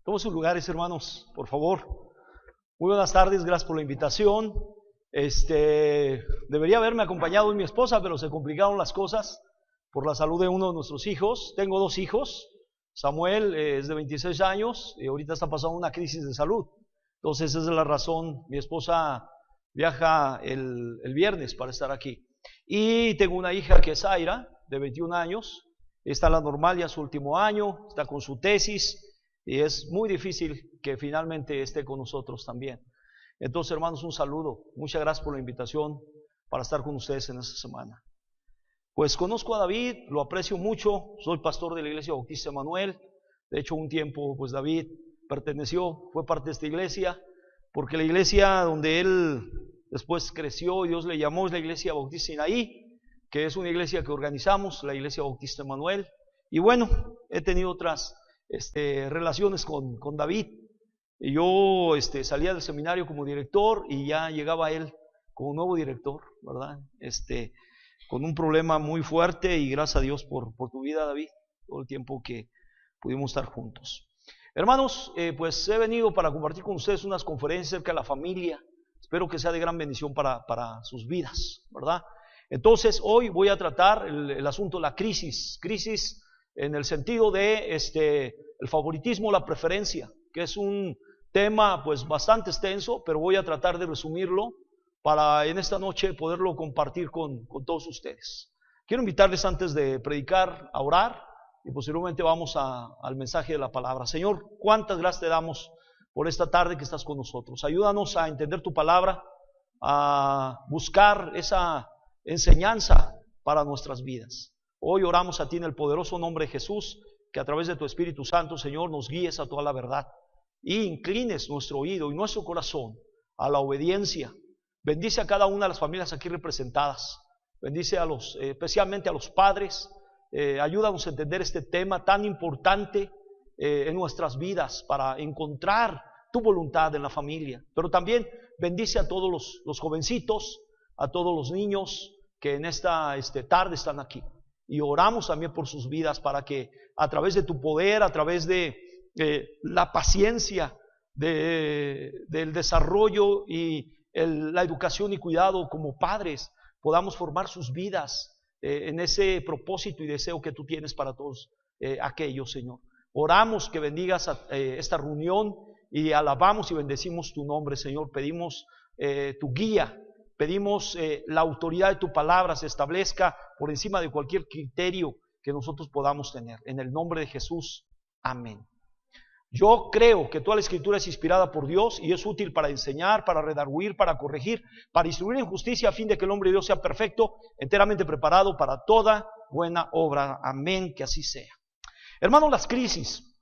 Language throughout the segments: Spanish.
Tomen sus lugares, hermanos, por favor. Muy buenas tardes, gracias por la invitación. Debería haberme acompañado mi esposa, pero se complicaron las cosas por la salud de uno de nuestros hijos. Tengo 2 hijos. Samuel es de 26 años y ahorita está pasando una crisis de salud. Entonces esa es la razón. Mi esposa viaja el viernes para estar aquí. Y tengo una hija que es Zaira, de 21 años. Está en la normal ya su último año, está con su tesis. Y es muy difícil que finalmente esté con nosotros también. Entonces, hermanos, un saludo. Muchas gracias por la invitación para estar con ustedes en esta semana. Pues conozco a David, lo aprecio mucho. Soy pastor de la Iglesia Bautista Emanuel. De hecho, un tiempo, pues David fue parte de esta iglesia, porque la iglesia donde él después creció, Dios le llamó, es la Iglesia Bautista Sinaí, que es una iglesia que organizamos, la Iglesia Bautista Emanuel. Y bueno, he tenido otras relaciones con David. Y yo salía del seminario como director y ya llegaba él como nuevo director, ¿verdad? Con un problema muy fuerte, y gracias a Dios por tu vida, David, todo el tiempo que pudimos estar juntos. Hermanos, pues he venido para compartir con ustedes unas conferencias acerca de la familia. Espero que sea de gran bendición para sus vidas, ¿verdad? Entonces hoy voy a tratar el asunto de la crisis en el sentido de el favoritismo, la preferencia, que es un tema pues bastante extenso, pero voy a tratar de resumirlo para en esta noche poderlo compartir con todos ustedes. Quiero invitarles, antes de predicar, a orar, y posteriormente vamos al mensaje de la palabra. Señor, cuántas gracias te damos por esta tarde que estás con nosotros. Ayúdanos a entender tu palabra, a buscar esa enseñanza para nuestras vidas. Hoy oramos a ti en el poderoso nombre de Jesús, que a través de tu Espíritu Santo, Señor, nos guíes a toda la verdad y inclines nuestro oído y nuestro corazón a la obediencia. Bendice a cada una de las familias aquí representadas. Bendice especialmente a los padres. Ayúdanos a entender este tema tan importante en nuestras vidas para encontrar tu voluntad en la familia. Pero también bendice a todos los jovencitos, a todos los niños que en esta tarde están aquí. Y oramos también por sus vidas para que a través de tu poder, a través de la paciencia, del desarrollo y la educación y cuidado como padres, podamos formar sus vidas en ese propósito y deseo que tú tienes para todos aquellos, Señor. Oramos que bendigas esta reunión y alabamos y bendecimos tu nombre, Señor. Pedimos tu guía. Pedimos la autoridad de tu palabra se establezca por encima de cualquier criterio que nosotros podamos tener. En el nombre de Jesús, amén. Yo creo que toda la Escritura es inspirada por Dios y es útil para enseñar, para redarguir, para corregir, para instruir en justicia, a fin de que el hombre de Dios sea perfecto, enteramente preparado para toda buena obra. Amén, que así sea. Hermanos, las crisis.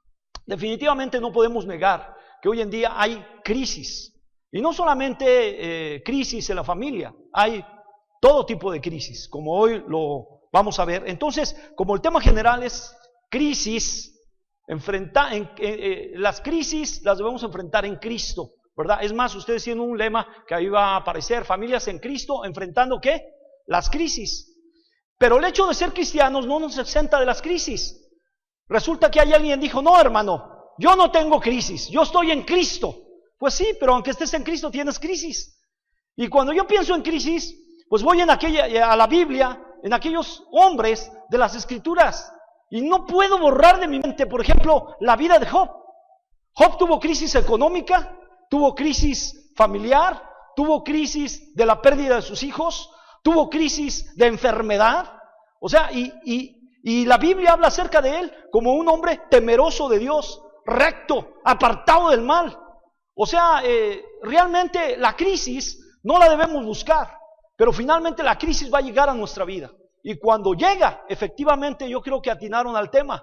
Definitivamente no podemos negar que hoy en día hay crisis. Y no solamente crisis en la familia, hay todo tipo de crisis, como hoy lo vamos a ver. Entonces, como el tema general es crisis, las crisis las debemos enfrentar en Cristo, ¿verdad? Es más, ustedes tienen un lema que ahí va a aparecer: familias en Cristo, enfrentando ¿qué? Las crisis. Pero el hecho de ser cristianos no nos exenta de las crisis. Resulta que hay alguien que dijo: no, hermano, yo no tengo crisis, yo estoy en Cristo. Pues sí, pero aunque estés en Cristo tienes crisis. Y cuando yo pienso en crisis, pues voy a la Biblia, en aquellos hombres de las Escrituras, y no puedo borrar de mi mente, por ejemplo, la vida de Job. Job tuvo crisis económica, tuvo crisis familiar, tuvo crisis de la pérdida de sus hijos, tuvo crisis de enfermedad. O sea, y la Biblia habla acerca de él como un hombre temeroso de Dios, recto, apartado del mal. O sea, realmente la crisis no la debemos buscar, pero finalmente la crisis va a llegar a nuestra vida. Y cuando llega, efectivamente, yo creo que atinaron al tema.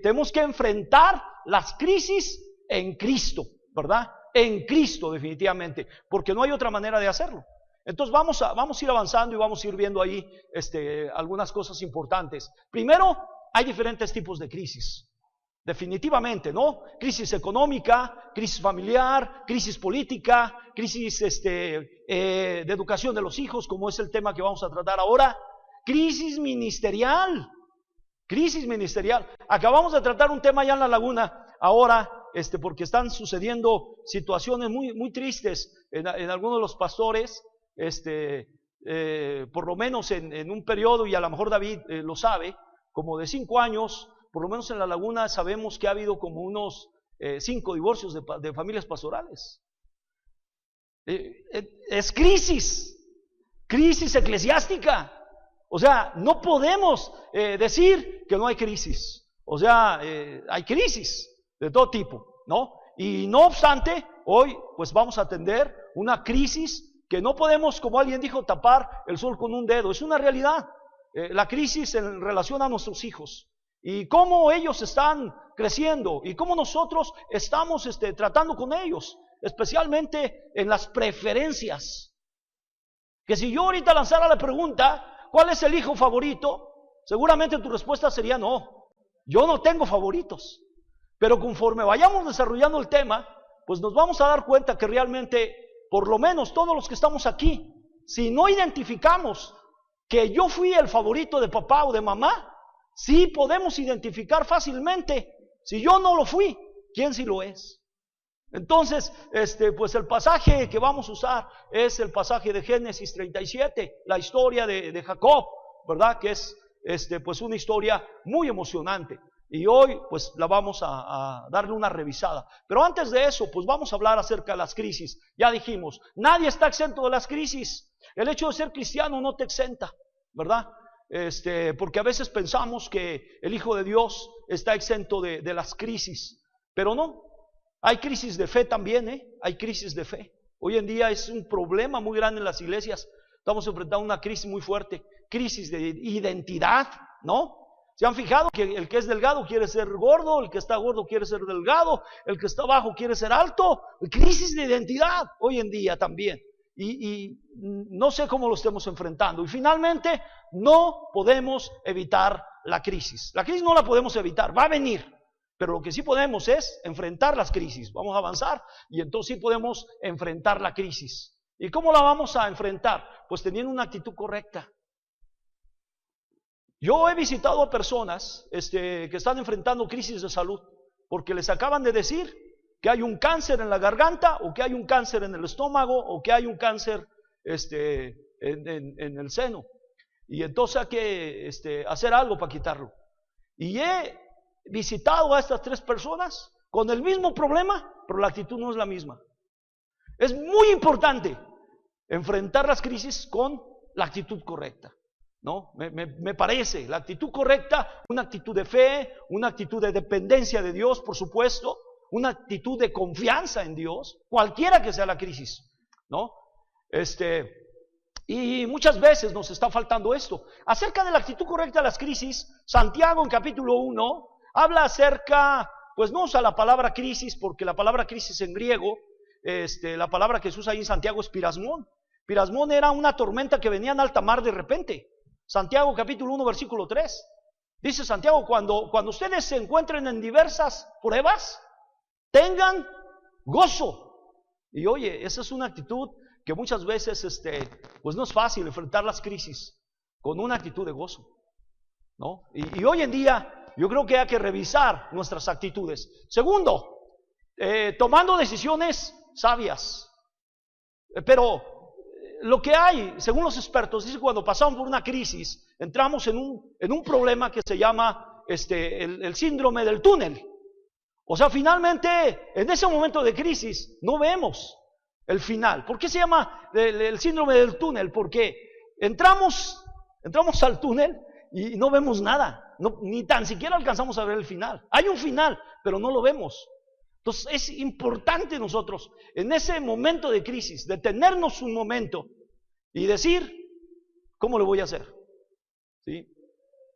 Tenemos que enfrentar las crisis en Cristo, ¿verdad? En Cristo, definitivamente, porque no hay otra manera de hacerlo. Entonces vamos a ir avanzando y vamos a ir viendo ahí algunas cosas importantes. Primero, hay diferentes tipos de crisis. Definitivamente, ¿no? Crisis económica, crisis familiar, crisis política, crisis de educación de los hijos, como es el tema que vamos a tratar ahora. Crisis ministerial. Acabamos de tratar un tema allá en La Laguna, ahora porque están sucediendo situaciones muy, muy tristes en algunos de los pastores, por lo menos en un periodo, y a lo mejor David lo sabe, como de 5 años, por lo menos en La Laguna sabemos que ha habido como unos 5 divorcios de familias pastorales. Es crisis eclesiástica. O sea, no podemos decir que no hay crisis. O sea, hay crisis de todo tipo, ¿no? Y no obstante, hoy pues vamos a atender una crisis que no podemos, como alguien dijo, tapar el sol con un dedo. Es una realidad. La crisis en relación a nuestros hijos y cómo ellos están creciendo y cómo nosotros estamos tratando con ellos, especialmente en las preferencias. Que si yo ahorita lanzara la pregunta, ¿cuál es el hijo favorito? Seguramente tu respuesta sería no, yo no tengo favoritos. Pero conforme vayamos desarrollando el tema, pues nos vamos a dar cuenta que realmente, por lo menos todos los que estamos aquí, si no identificamos que yo fui el favorito de papá o de mamá, sí podemos identificar fácilmente. Si yo no lo fui, ¿quién sí lo es? Entonces, pues el pasaje que vamos a usar es el pasaje de Génesis 37, la historia de Jacob, ¿verdad? Que es pues una historia muy emocionante. Y hoy pues la vamos a darle una revisada. Pero antes de eso, pues vamos a hablar acerca de las crisis. Ya dijimos, nadie está exento de las crisis. El hecho de ser cristiano no te exenta, ¿verdad? Porque a veces pensamos que el Hijo de Dios está exento de las crisis, pero no. Hay crisis de fe también, hay crisis de fe. Hoy en día es un problema muy grande en las iglesias. Estamos enfrentando una crisis muy fuerte, crisis de identidad, ¿no? ¿Se han fijado que el que es delgado quiere ser gordo, el que está gordo quiere ser delgado, el que está bajo quiere ser alto? Crisis de identidad hoy en día también. Y no sé cómo lo estemos enfrentando. Y finalmente, no podemos evitar la crisis. La crisis no la podemos evitar, va a venir. Pero lo que sí podemos es enfrentar las crisis. Vamos a avanzar y entonces sí podemos enfrentar la crisis. ¿Y cómo la vamos a enfrentar? Pues teniendo una actitud correcta. Yo he visitado a personas que están enfrentando crisis de salud porque les acaban de decir que hay un cáncer en la garganta o que hay un cáncer en el estómago o que hay un cáncer en el seno. Y entonces hay que hacer algo para quitarlo. Y he visitado a estas 3 personas con el mismo problema, pero la actitud no es la misma. Es muy importante enfrentar las crisis con la actitud correcta, ¿no? Me parece, la actitud correcta, una actitud de fe, una actitud de dependencia de Dios, por supuesto, una actitud de confianza en Dios, cualquiera que sea la crisis, ¿no? Y muchas veces nos está faltando esto. Acerca de la actitud correcta de las crisis, Santiago en capítulo 1 habla acerca, pues no usa la palabra crisis, porque la palabra crisis en griego, la palabra que se usa ahí en Santiago es pirasmón. Pirasmón era una tormenta que venía en alta mar de repente. Santiago capítulo 1 versículo 3. Dice Santiago, cuando ustedes se encuentren en diversas pruebas, tengan gozo. Y oye, esa es una actitud que muchas veces, pues no es fácil enfrentar las crisis con una actitud de gozo, ¿no? Y hoy en día yo creo que hay que revisar nuestras actitudes. Segundo, tomando decisiones sabias. Pero lo que hay, según los expertos, dice que cuando pasamos por una crisis, entramos en un problema que se llama el síndrome del túnel. O sea, finalmente, en ese momento de crisis, no vemos el final. ¿Por qué se llama el síndrome del túnel? Porque entramos al túnel y no vemos nada, ni tan siquiera alcanzamos a ver el final. Hay un final, pero no lo vemos. Entonces es importante nosotros, en ese momento de crisis, detenernos un momento y decir, ¿cómo lo voy a hacer? ¿Sí?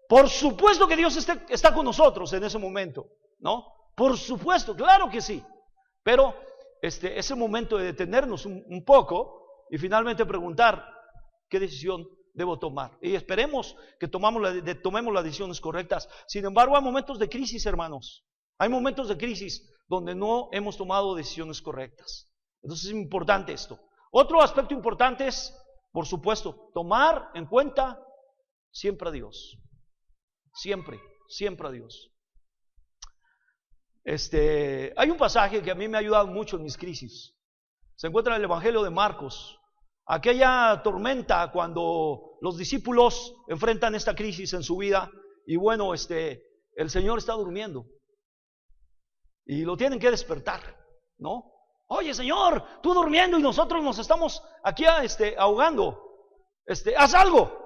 Por supuesto que Dios está con nosotros en ese momento, ¿no? Por supuesto, claro que sí. Pero ese momento de detenernos un poco y finalmente preguntar, ¿qué decisión debo tomar? Y esperemos que tomemos las decisiones correctas. Sin embargo, hay momentos de crisis, hermanos. Hay momentos de crisis donde no hemos tomado decisiones correctas. Entonces es importante esto. Otro aspecto importante es, por supuesto, tomar en cuenta siempre a Dios. Siempre a Dios. Hay un pasaje que a mí me ha ayudado mucho en mis crisis. Se encuentra en el Evangelio de Marcos. Aquella tormenta cuando los discípulos enfrentan esta crisis en su vida y bueno, el Señor está durmiendo y lo tienen que despertar, ¿no? Oye, Señor, tú durmiendo y nosotros nos estamos aquí ahogando. Haz algo.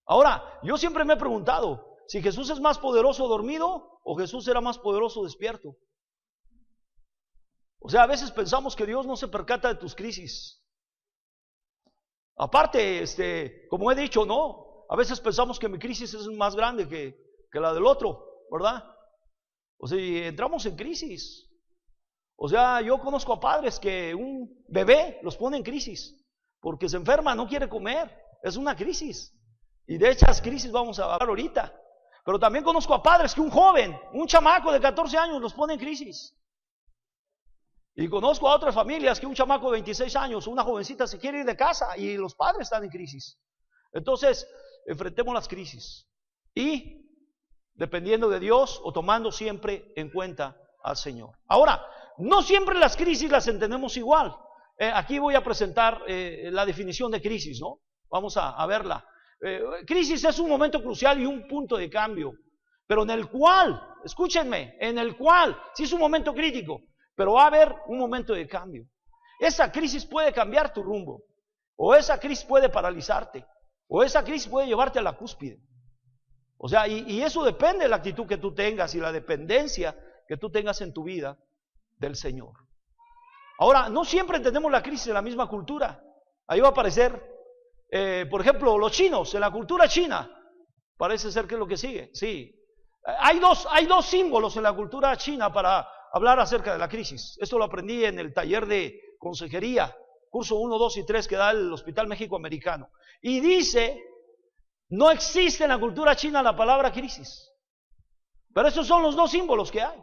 Ahora, yo siempre me he preguntado si Jesús es más poderoso dormido o Jesús era más poderoso despierto. O sea, a veces pensamos que Dios no se percata de tus crisis. Aparte, como he dicho, no, a veces pensamos que mi crisis es más grande que la del otro, ¿verdad? O sea, y entramos en crisis. O sea, yo conozco a padres que un bebé los pone en crisis porque se enferma, no quiere comer, es una crisis. Y de esas crisis vamos a hablar ahorita. Pero también conozco a padres que un joven, un chamaco de 14 años los pone en crisis. Y conozco a otras familias que un chamaco de 26 años, una jovencita se quiere ir de casa y los padres están en crisis. Entonces, enfrentemos las crisis y dependiendo de Dios o tomando siempre en cuenta al Señor. Ahora, no siempre las crisis las entendemos igual. Aquí voy a presentar la definición de crisis, ¿no? Vamos a verla. Crisis es un momento crucial y un punto de cambio, pero en el cual, escúchenme, en el cual, sí es un momento crítico, pero va a haber un momento de cambio. Esa crisis puede cambiar tu rumbo, o esa crisis puede paralizarte, o esa crisis puede llevarte a la cúspide. O sea, y eso depende de la actitud que tú tengas y la dependencia que tú tengas en tu vida del Señor. Ahora, no siempre entendemos la crisis en la misma cultura. Ahí va a aparecer, por ejemplo, los chinos, en la cultura china, parece ser que es lo que sigue, sí. Hay dos símbolos en la cultura china para hablar acerca de la crisis. Esto lo aprendí en el taller de consejería, curso 1, 2 y 3 que da el Hospital México Americano. Y dice, no existe en la cultura china la palabra crisis. Pero estos son los dos símbolos que hay.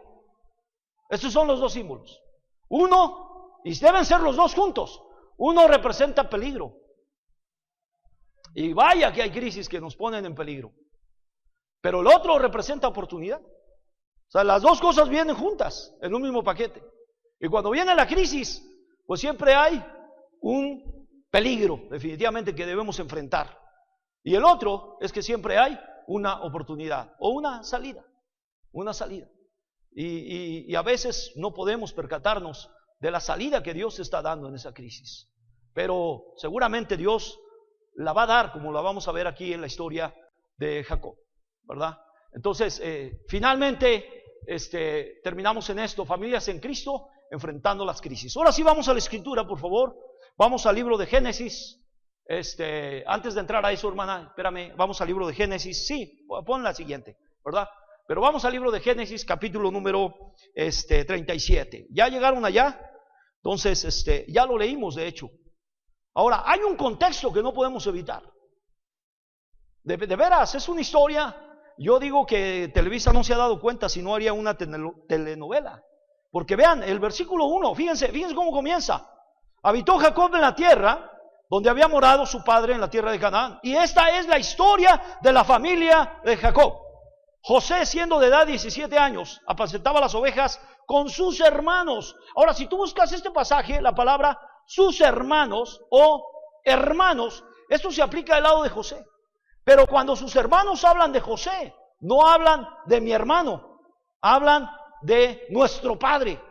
Estos son los dos símbolos. Uno, y deben ser los dos juntos, uno representa peligro. Y vaya que hay crisis que nos ponen en peligro. Pero el otro representa oportunidad. O sea, las dos cosas vienen juntas en un mismo paquete. Y cuando viene la crisis, pues siempre hay un peligro, definitivamente, que debemos enfrentar. Y el otro es que siempre hay una oportunidad o una salida. Una salida. Y a veces no podemos percatarnos de la salida que Dios está dando en esa crisis. Pero seguramente Dios la va a dar, como la vamos a ver aquí en la historia de Jacob, ¿verdad? Entonces, finalmente, terminamos en esto, familias en Cristo, enfrentando las crisis. Ahora sí vamos a la Escritura, por favor. Vamos al libro de Génesis. Antes de entrar a eso, hermana, espérame, vamos al libro de Génesis. Sí, pon la siguiente, ¿verdad? Pero vamos al libro de Génesis, capítulo número 37. ¿Ya llegaron allá? Entonces, ya lo leímos, de hecho. Ahora, hay un contexto que no podemos evitar. De veras, es una historia. Yo digo que Televisa no se ha dado cuenta si no haría una telenovela. Porque vean, el versículo 1, fíjense cómo comienza. Habitó Jacob en la tierra donde había morado su padre, en la tierra de Canaán. Y esta es la historia de la familia de Jacob. José, siendo de edad 17 años, apacentaba las ovejas con sus hermanos. Ahora, si tú buscas este pasaje, la palabra sus hermanos o hermanos, esto se aplica al lado de José. Pero cuando sus hermanos hablan de José, no hablan de mi hermano, hablan de nuestro padre.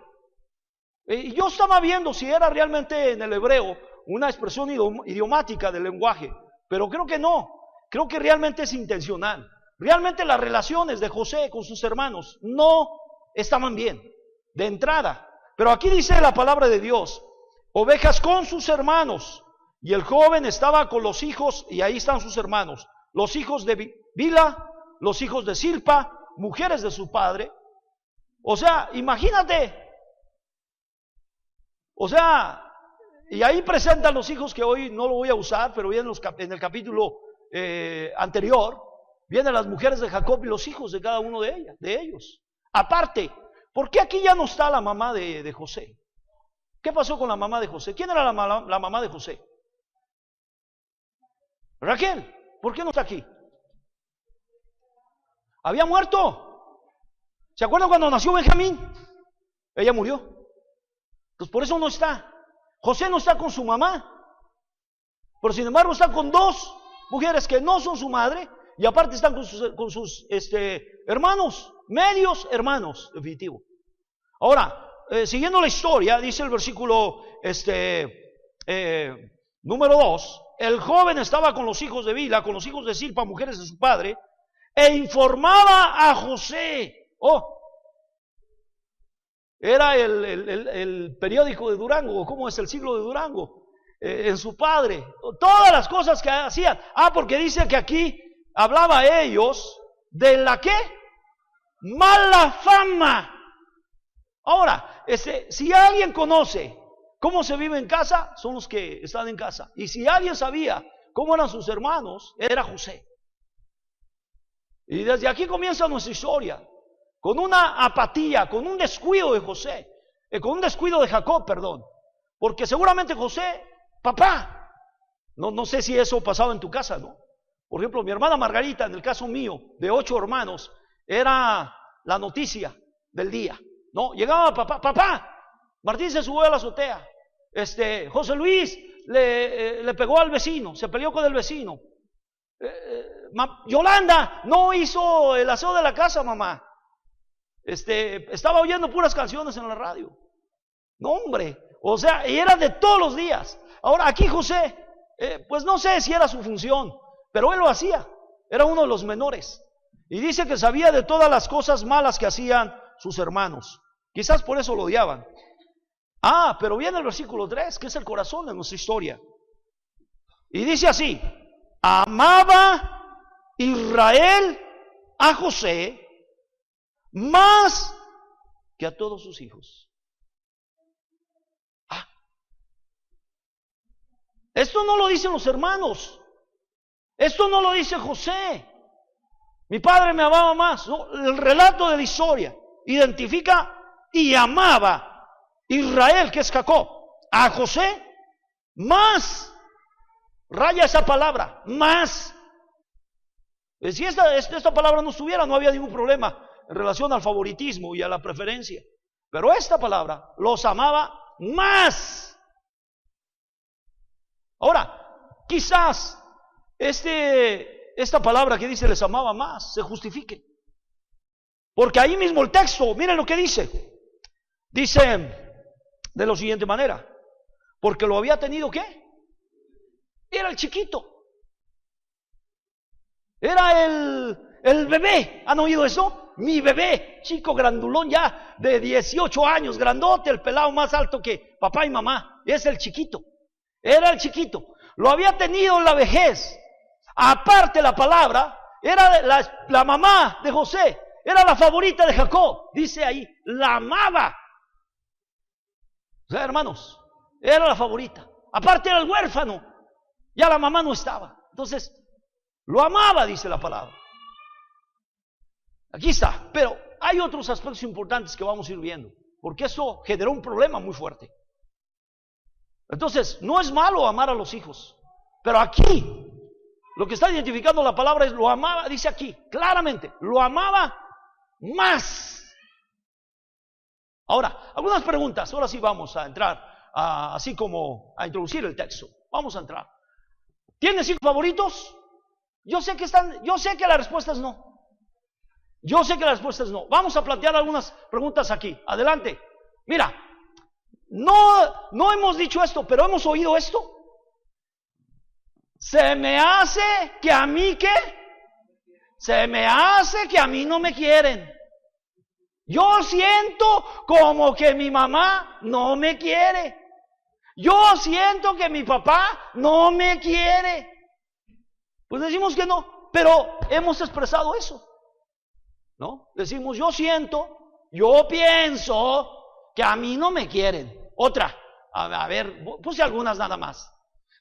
Y yo estaba viendo si era realmente en el hebreo una expresión idiomática del lenguaje, pero creo que no, creo que realmente es intencional. Realmente las relaciones de José con sus hermanos no estaban bien, de entrada. Pero aquí dice la palabra de Dios, ovejas con sus hermanos, y el joven estaba con los hijos, y ahí están sus hermanos, los hijos de Bila, los hijos de Silpa, mujeres de su padre. O sea, imagínate. O sea, y ahí presentan los hijos que hoy no lo voy a usar, pero vienen en el capítulo anterior, vienen las mujeres de Jacob y los hijos de cada uno de ellos. Aparte, ¿por qué aquí ya no está la mamá de José? ¿Qué pasó con la mamá de José? ¿Quién era la mamá de José? Raquel. ¿Por qué no está aquí? ¿Había muerto? ¿Se acuerdan cuando nació Benjamín? Ella murió. Entonces por eso no está. José no está con su mamá, pero sin embargo está con dos mujeres que no son su madre, y aparte están con sus hermanos, medios hermanos, definitivo. Ahora, siguiendo la historia, dice el versículo número 2, el joven estaba con los hijos de Bilha, con los hijos de Zilpa, mujeres de su padre, e informaba a José. Era el periódico de Durango, ¿cómo es el siglo de Durango? En su padre, todas las cosas que hacían. Porque dice que aquí hablaba a ellos de la ¿qué? Mala fama. Ahora, si alguien conoce cómo se vive en casa, son los que están en casa. Y si alguien sabía cómo eran sus hermanos, era José. Y desde aquí comienza nuestra historia, con una apatía, con un descuido de José, con un descuido de Jacob, perdón. Porque seguramente José, papá, no sé si eso pasaba en tu casa, ¿no? Por ejemplo, mi hermana Margarita, en el caso mío, de 8 hermanos, era la noticia del día, ¿no? Llegaba papá, Martín se subió a la azotea, José Luis le pegó al vecino, se peleó con el vecino, Yolanda no hizo el aseo de la casa, mamá, estaba oyendo puras canciones en la radio. No, hombre, o sea, y era de todos los días. Ahora aquí José, pues no sé si era su función, pero él lo hacía, era uno de los menores. Y dice que sabía de todas las cosas malas que hacían sus hermanos. Quizás por eso lo odiaban. Pero viene el versículo 3, que es el corazón de nuestra historia. Y dice así: amaba Israel a José más que a todos sus hijos. Esto no lo dicen los hermanos. Esto no lo dice José. Mi padre me amaba más. No, el relato de la historia identifica y amaba Israel, que es Jacob, a José más. Raya esa palabra, más. Si esta palabra no estuviera, no había ningún problema en relación al favoritismo y a la preferencia. Pero esta palabra los amaba más. Ahora, quizás esta palabra que dice les amaba más se justifique. Porque ahí mismo el texto, miren lo que dice. Dice de la siguiente manera: porque lo había tenido ¿qué? Era el chiquito. Era el bebé. ¿Han oído eso? Mi bebé, chico grandulón ya de 18 años, grandote, el pelado más alto que papá y mamá. Es el chiquito. Era el chiquito. Lo había tenido en la vejez. Aparte la palabra, era la mamá de José. Era la favorita de Jacob. Dice ahí, la amaba. O sea, hermanos, era la favorita. Aparte era el huérfano. Ya la mamá no estaba. Entonces, lo amaba, dice la palabra. Aquí está. Pero hay otros aspectos importantes que vamos a ir viendo, porque eso generó un problema muy fuerte. Entonces, no es malo amar a los hijos, pero aquí lo que está identificando la palabra es lo amaba, dice aquí claramente, lo amaba más. Ahora, algunas preguntas. Ahora sí vamos a entrar así como a introducir el texto. Vamos a entrar. ¿Tienes hijos favoritos? Yo sé que la respuesta es no. Yo sé que la respuesta es no. Vamos a plantear algunas preguntas aquí. Adelante. Mira, no hemos dicho esto, pero hemos oído esto. Se me hace que a mí ¿qué? Se me hace que a mí no me quieren. Yo siento como que mi mamá no me quiere. Yo siento que mi papá no me quiere. Pues decimos que no, pero hemos expresado eso, ¿no? Decimos, yo siento, yo pienso que a mí no me quieren. Otra, a ver, puse algunas nada más.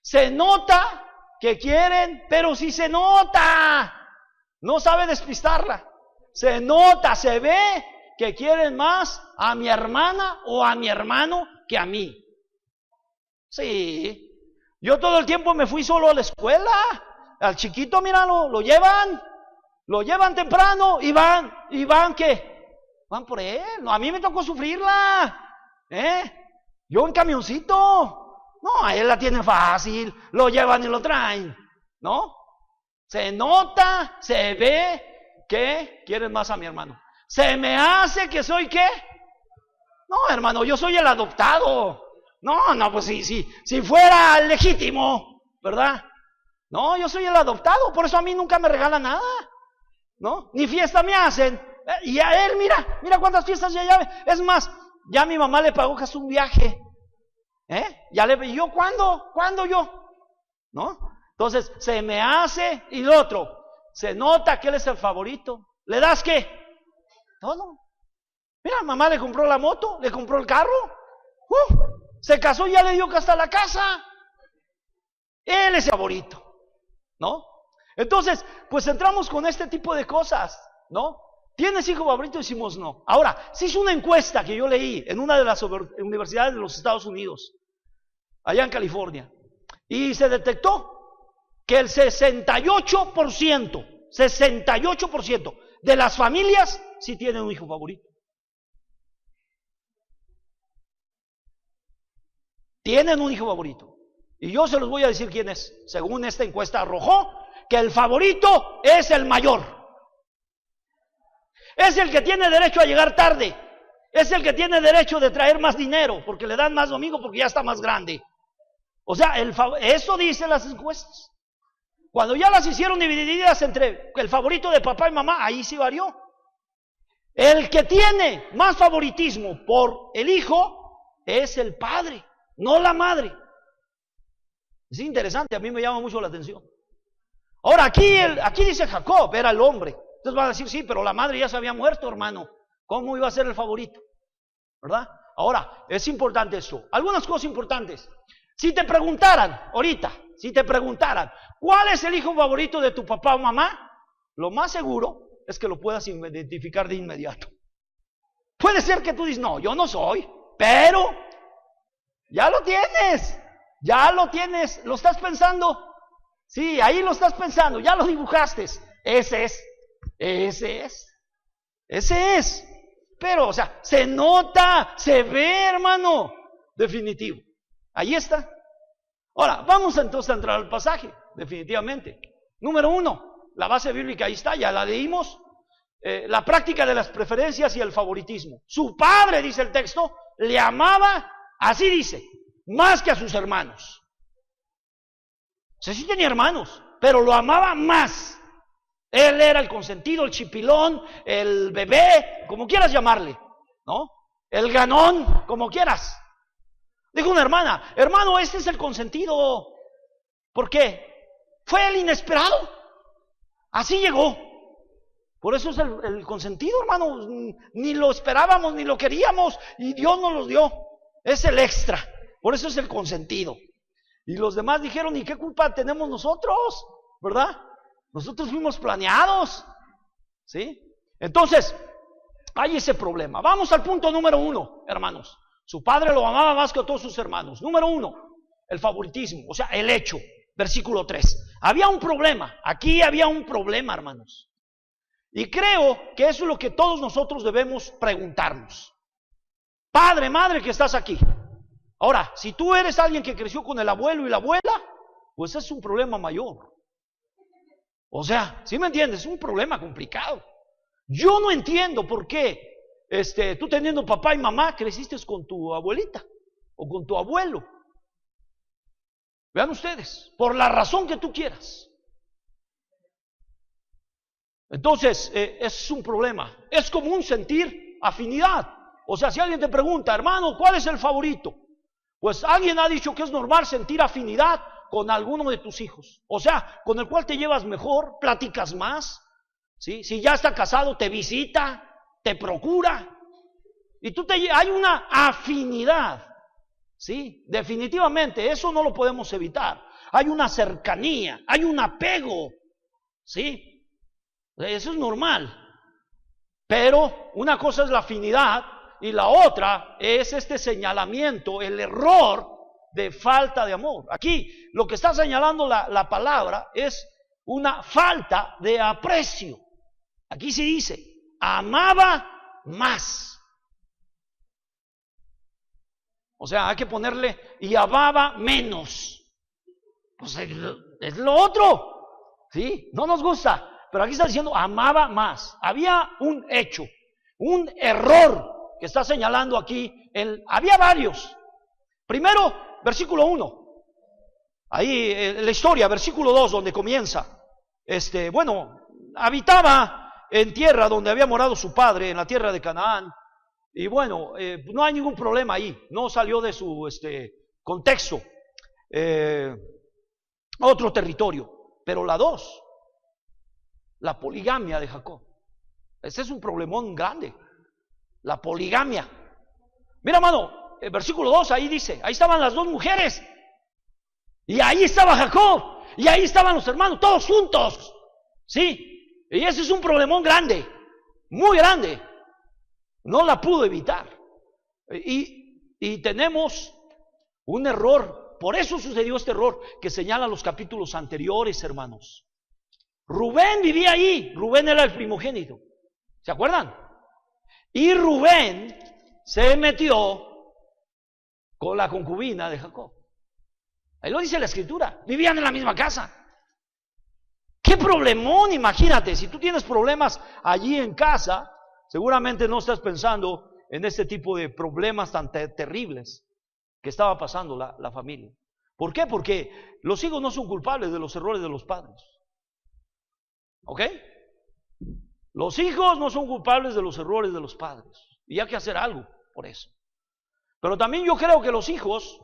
Se nota que quieren, pero si se nota, no sabe despistarla. Se nota, se ve que quieren más a mi hermana o a mi hermano que a mí. Sí, yo todo el tiempo me fui solo a la escuela. Al chiquito, míralo, lo llevan temprano y van ¿qué? van por él. No, a mí me tocó sufrirla. Yo en camioncito. No, a él la tiene fácil, lo llevan y lo traen, ¿no? Se nota, se ve que quieren más a mi hermano. Se me hace que soy ¿qué? No, hermano, yo soy el adoptado. No, pues si fuera legítimo, ¿verdad? No, yo soy el adoptado, por eso a mí nunca me regalan nada, ¿no? Ni fiesta me hacen. Y a él, mira cuántas fiestas ya. Es más, ya mi mamá le pagó casi un viaje. ¿Y yo cuándo yo? ¿No? Entonces, se me hace, y lo otro, se nota que él es el favorito. ¿Le das qué? Todo. Mira, mamá le compró la moto, le compró el carro, se casó y ya le dio que hasta la casa. Él es el favorito, ¿no? Entonces, pues entramos con este tipo de cosas, ¿no? ¿Tienes hijo favorito? Decimos no. Ahora, se hizo una encuesta que yo leí en una de las universidades de los Estados Unidos, allá en California, y se detectó que el 68% de las familias sí tienen un hijo favorito. Tienen un hijo favorito. Y yo se los voy a decir quién es. Según esta encuesta arrojó que el favorito es el mayor. Es el que tiene derecho a llegar tarde. Es el que tiene derecho de traer más dinero, porque le dan más domingo porque ya está más grande. O sea, eso dicen las encuestas. Cuando ya las hicieron divididas entre el favorito de papá y mamá, ahí sí varió. El que tiene más favoritismo por el hijo es el padre, no la madre. Es interesante, a mí me llama mucho la atención. Ahora, aquí dice Jacob, era el hombre. Entonces van a decir, sí, pero la madre ya se había muerto, hermano. ¿Cómo iba a ser el favorito? ¿Verdad? Ahora, es importante esto. Algunas cosas importantes. Si te preguntaran, ahorita, ¿cuál es el hijo favorito de tu papá o mamá? Lo más seguro es que lo puedas identificar de inmediato. Puede ser que tú dices, no, yo no soy, pero ya lo tienes, lo estás pensando. Sí, ahí lo estás pensando, ya lo dibujaste. Ese es. Pero, o sea, se nota, se ve, hermano, definitivo. Ahí está. Ahora, vamos entonces a entrar al pasaje, definitivamente. Número 1, la base bíblica, ahí está, ya la leímos. La práctica de las preferencias y el favoritismo. Su padre, dice el texto, le amaba, así dice, más que a sus hermanos. O sea, sí tenía hermanos, pero lo amaba más. Él era el consentido, el chipilón, el bebé, como quieras llamarle, ¿no? El ganón, como quieras. Dijo una hermana, hermano, este es el consentido. ¿Por qué? Fue el inesperado. Así llegó. Por eso es el consentido, hermano. Ni lo esperábamos, ni lo queríamos, y Dios nos lo dio. Es el extra. Por eso es el consentido. Y los demás dijeron, ¿y qué culpa tenemos nosotros? ¿Verdad? Nosotros fuimos planeados. ¿Sí? Entonces, hay ese problema. Vamos al punto número 1, hermanos. Su padre lo amaba más que a todos sus hermanos. Número 1, el favoritismo, o sea, el hecho. Versículo 3. Había un problema, aquí había un problema, hermanos. Y creo que eso es lo que todos nosotros debemos preguntarnos. Padre, madre que estás aquí. Ahora, si tú eres alguien que creció con el abuelo y la abuela, pues es un problema mayor. O sea, ¿sí me entiendes? Es un problema complicado. Yo no entiendo por qué tú teniendo papá y mamá creciste con tu abuelita o con tu abuelo. Vean ustedes, por la razón que tú quieras. Entonces, es un problema. Es común sentir afinidad. O sea, si alguien te pregunta, hermano, ¿cuál es el favorito? Pues alguien ha dicho que es normal sentir afinidad con alguno de tus hijos. O sea, con el cual te llevas mejor, platicas más. ¿Sí? Si ya está casado, te visita, te procura. Y hay una afinidad. ¿Sí? Definitivamente, eso no lo podemos evitar. Hay una cercanía, hay un apego. ¿Sí? Eso es normal. Pero una cosa es la afinidad y la otra es este señalamiento, el error de falta de amor. Aquí lo que está señalando la palabra es una falta de aprecio. Aquí se dice, amaba más. O sea, hay que ponerle y amaba menos. Pues es lo otro, ¿sí? No nos gusta, pero aquí está diciendo amaba más. Había un hecho, un error que está señalando aquí. Había varios. Primero, versículo 1. Ahí la historia, versículo 2, donde comienza. Habitaba en tierra donde había morado su padre, en la tierra de Canaán. Y bueno, no hay ningún problema ahí. No salió de su contexto. Otro territorio. Pero la 2, la poligamia de Jacob. Ese es un problemón grande. La poligamia. Mira, hermano, el versículo 2 ahí dice, ahí estaban las 2 mujeres. Y ahí estaba Jacob. Y ahí estaban los hermanos, todos juntos. Sí. Y ese es un problemón grande. Muy grande. No la pudo evitar. Y tenemos un error. Por eso sucedió este error que señalan los capítulos anteriores, hermanos. Rubén vivía ahí. Rubén era el primogénito. ¿Se acuerdan? Y Rubén se metió con la concubina de Jacob. Ahí lo dice la escritura. Vivían en la misma casa. ¡Qué problemón! Imagínate, si tú tienes problemas allí en casa, seguramente no estás pensando en este tipo de problemas tan terribles que estaba pasando la familia. ¿Por qué? Porque los hijos no son culpables de los errores de los padres. ¿Ok? Los hijos no son culpables de los errores de los padres. Y hay que hacer algo por eso. Pero también yo creo que los hijos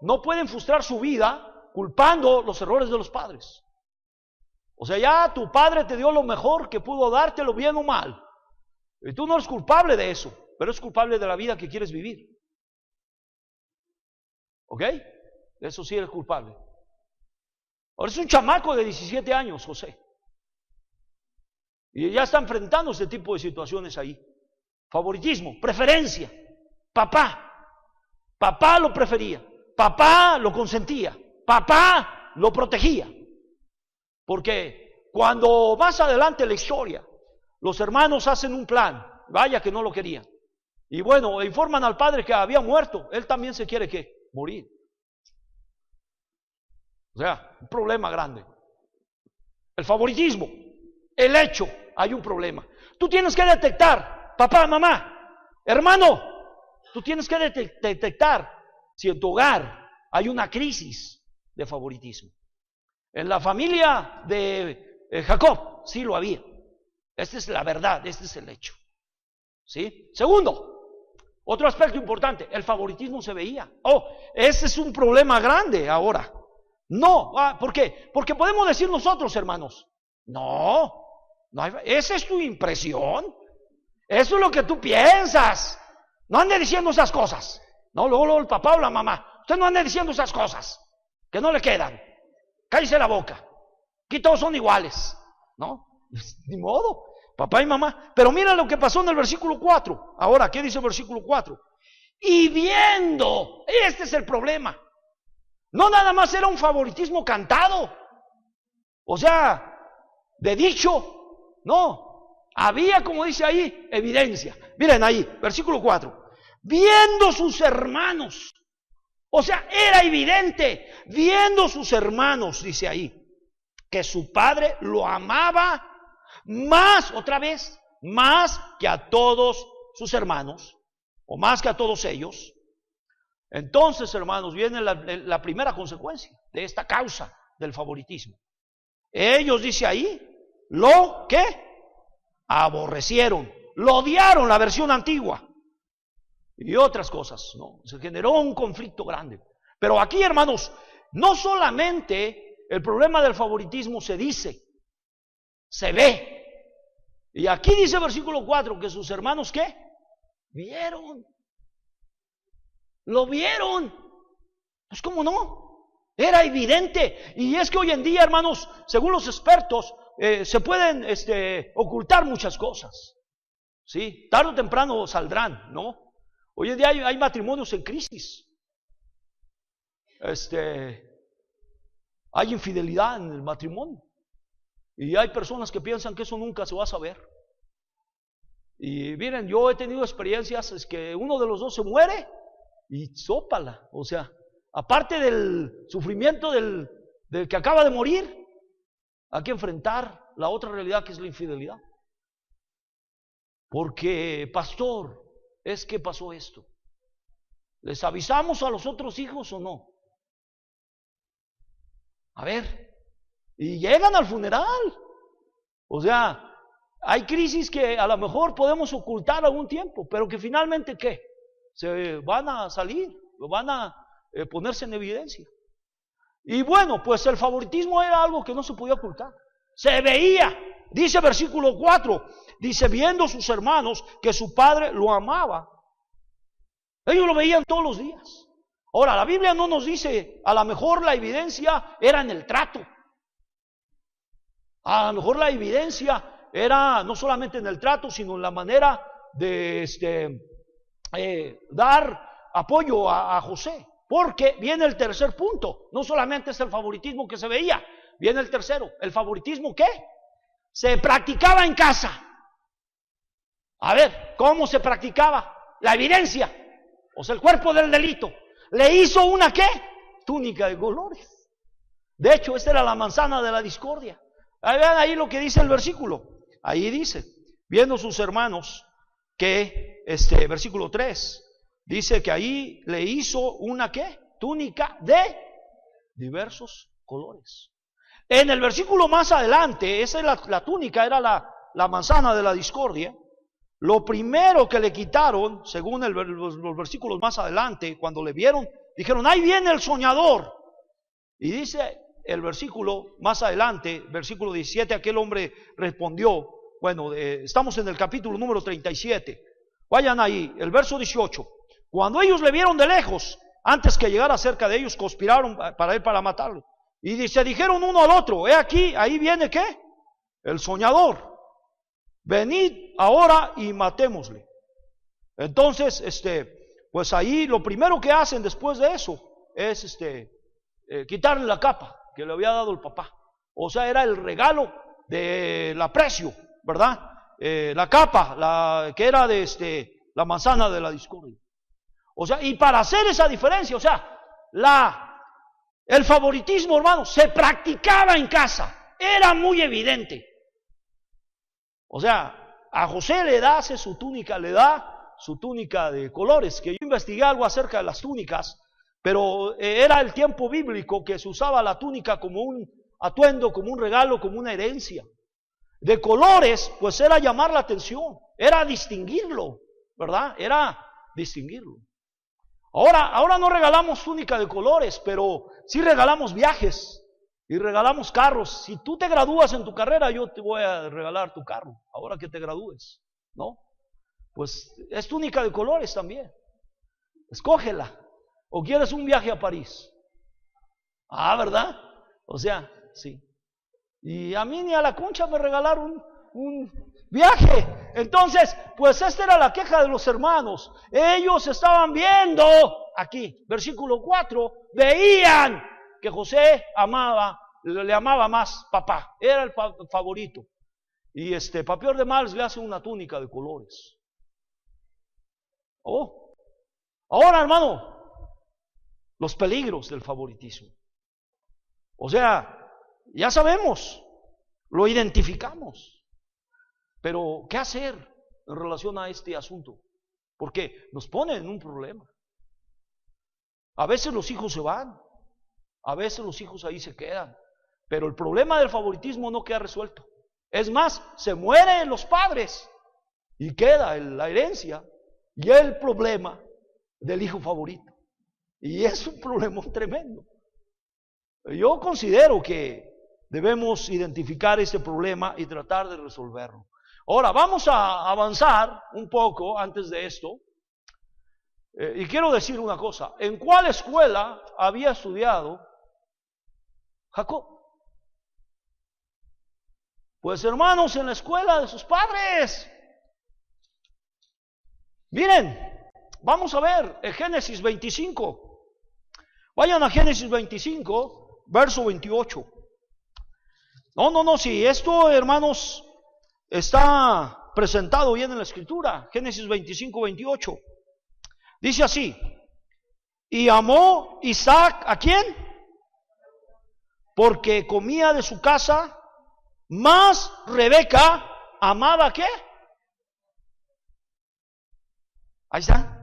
no pueden frustrar su vida culpando los errores de los padres. O sea, ya tu padre te dio lo mejor que pudo dártelo, bien o mal. Y tú no eres culpable de eso, pero eres culpable de la vida que quieres vivir. ¿Ok? De eso sí eres culpable. Ahora es un chamaco de 17 años, José. Y ya está enfrentando este tipo de situaciones ahí. Favoritismo, preferencia. Papá lo prefería. Papá lo consentía. Papá lo protegía. Porque cuando más adelante en la historia, los hermanos hacen un plan. Vaya que no lo querían. Y bueno, informan al padre que había muerto. Él también se quiere ¿qué? Morir. O sea, un problema grande. El favoritismo, el hecho, hay un problema. Tú tienes que detectar, papá, mamá, hermano, tú tienes que detectar si en tu hogar hay una crisis de favoritismo. En la familia de Jacob sí lo había. Esta es la verdad, este es el hecho. ¿Sí? Segundo, otro aspecto importante, el favoritismo se veía. Ese es un problema grande ahora. No, ¿por qué? Porque podemos decir nosotros, hermanos, no hay, esa es tu impresión, eso es lo que tú piensas. No ande diciendo esas cosas. No, luego el papá o la mamá, usted no ande diciendo esas cosas que no le quedan. Cállese la boca. Aquí todos son iguales. No, ni modo, papá y mamá. Pero mira lo que pasó en el versículo 4. Ahora, ¿qué dice el versículo 4? Y viendo, este es el problema. No nada más era un favoritismo cantado. O sea, de dicho. No, había, como dice ahí, evidencia. Miren ahí, versículo 4. Viendo sus hermanos. O sea, era evidente, viendo sus hermanos, dice ahí, que su padre lo amaba más, otra vez, más que a todos sus hermanos, o más que a todos ellos. Entonces, hermanos, viene la primera consecuencia de esta causa del favoritismo. Ellos, dice ahí, lo que aborrecieron, lo odiaron, la versión antigua. Y otras cosas, ¿no? Se generó un conflicto grande. Pero aquí, hermanos, no solamente el problema del favoritismo se dice, se ve. Y aquí dice el versículo 4 que sus hermanos, ¿qué? Vieron. Lo vieron. Pues cómo no, era evidente. Y es que hoy en día, hermanos, según los expertos, se pueden ocultar muchas cosas. ¿Sí? Tarde o temprano saldrán, ¿no? Hoy en día hay matrimonios en crisis. Hay infidelidad en el matrimonio. Y hay personas que piensan que eso nunca se va a saber. Y miren, yo he tenido experiencias, es que uno de los dos se muere y sópala. O sea, aparte del sufrimiento del que acaba de morir, hay que enfrentar la otra realidad que es la infidelidad. Porque, pastor, es que pasó esto. ¿Les avisamos a los otros hijos o no? A ver, y llegan al funeral. O sea, hay crisis que a lo mejor podemos ocultar algún tiempo, pero que finalmente, ¿qué? Se van a salir, van a ponerse en evidencia. Y bueno, pues el favoritismo era algo que no se podía ocultar. Se veía, dice versículo 4, dice, viendo sus hermanos que su padre lo amaba. Ellos lo veían todos los días. Ahora, la Biblia no nos dice, a lo mejor la evidencia era en el trato. A lo mejor la evidencia era no solamente en el trato, sino en la manera de dar apoyo a José. Porque viene el tercer punto. No solamente es el favoritismo que se veía, viene el tercero. ¿El favoritismo qué? Se practicaba en casa. A ver, ¿cómo se practicaba? La evidencia, o sea, el cuerpo del delito. Le hizo una ¿qué? Túnica de colores. De hecho, esta era la manzana de la discordia. Vean ahí lo que dice el versículo. Ahí dice, viendo sus hermanos que, versículo 3, dice que ahí le hizo una ¿qué? Túnica de diversos colores. En el versículo más adelante, esa es la túnica, era la manzana de la discordia. Lo primero que le quitaron, según los versículos más adelante, cuando le vieron, dijeron, ahí viene el soñador. Y dice el versículo más adelante, versículo 17, aquel hombre respondió, bueno, estamos en el capítulo número 37, vayan ahí, el verso 18, cuando ellos le vieron de lejos, antes que llegara cerca de ellos, conspiraron para él para matarlo. Y se dijeron uno al otro, aquí, ahí viene ¿qué? El soñador. Venid ahora y matémosle. Entonces, pues ahí lo primero que hacen después de eso es quitarle la capa que le había dado el papá. O sea, era el regalo del aprecio, ¿verdad? La capa, que era de la manzana de la discordia. O sea, y para hacer esa diferencia, o sea, el favoritismo, hermanos, se practicaba en casa, era muy evidente. O sea, a José le da su túnica de colores, que yo investigué algo acerca de las túnicas, pero era el tiempo bíblico que se usaba la túnica como un atuendo, como un regalo, como una herencia. De colores, pues era llamar la atención, era distinguirlo, ¿verdad? Era distinguirlo. Ahora no regalamos túnica de colores, pero sí regalamos viajes. Y regalamos carros. Si tú te gradúas en tu carrera, yo te voy a regalar tu carro, ahora que te gradúes, ¿no? Pues es túnica de colores también. Escógela. ¿O quieres un viaje a París? Ah, ¿verdad? O sea, sí. Y a mí ni a la Concha me regalaron un viaje. Entonces, pues esta era la queja de los hermanos. Ellos estaban viendo, aquí, versículo 4, veían que José le amaba más papá, era el favorito. Y Papior de Mals le hace una túnica de colores. Oh, ahora hermano, los peligros del favoritismo. O sea, ya sabemos, lo identificamos, pero ¿qué hacer en relación a este asunto? Porque nos pone en un problema. A veces los hijos se van. A veces los hijos ahí se quedan, pero el problema del favoritismo no queda resuelto. Es más, se mueren los padres y queda la herencia y el problema del hijo favorito. Y es un problema tremendo. Yo considero que debemos identificar ese problema y tratar de resolverlo. Ahora, vamos a avanzar un poco antes de esto. Y quiero decir una cosa. ¿En cuál escuela había estudiado Jacob? Pues hermanos, en la escuela de sus padres. Miren, vamos a ver en Génesis 25. Vayan a Génesis 25, verso 28. No, si esto, hermanos, está presentado bien en la Escritura. Génesis 25-28. Dice así: y amó Isaac, ¿a quién? Porque comía de su casa, mas Rebeca amaba, ¿qué? Ahí está.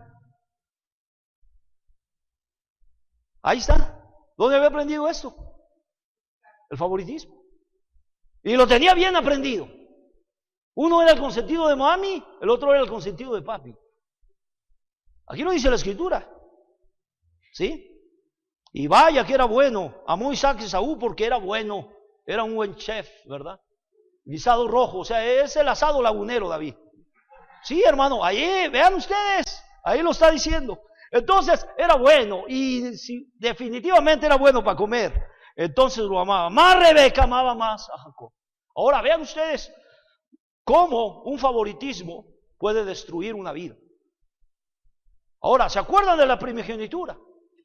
Ahí está. ¿Dónde había aprendido esto? El favoritismo. Y lo tenía bien aprendido. Uno era el consentido de mami, el otro era el consentido de papi. Aquí lo dice la Escritura. ¿Sí? Y vaya que era bueno. Amó Isaac a Esaú porque era bueno. Era un buen chef, ¿verdad? Guisado rojo. O sea, es el asado lagunero, David. Sí, hermano, ahí, vean ustedes. Ahí lo está diciendo. Entonces, era bueno. Y sí, definitivamente era bueno para comer. Entonces lo amaba. Más Rebeca amaba más a Jacob. Ahora, vean ustedes cómo un favoritismo puede destruir una vida. Ahora, ¿se acuerdan de la primogenitura?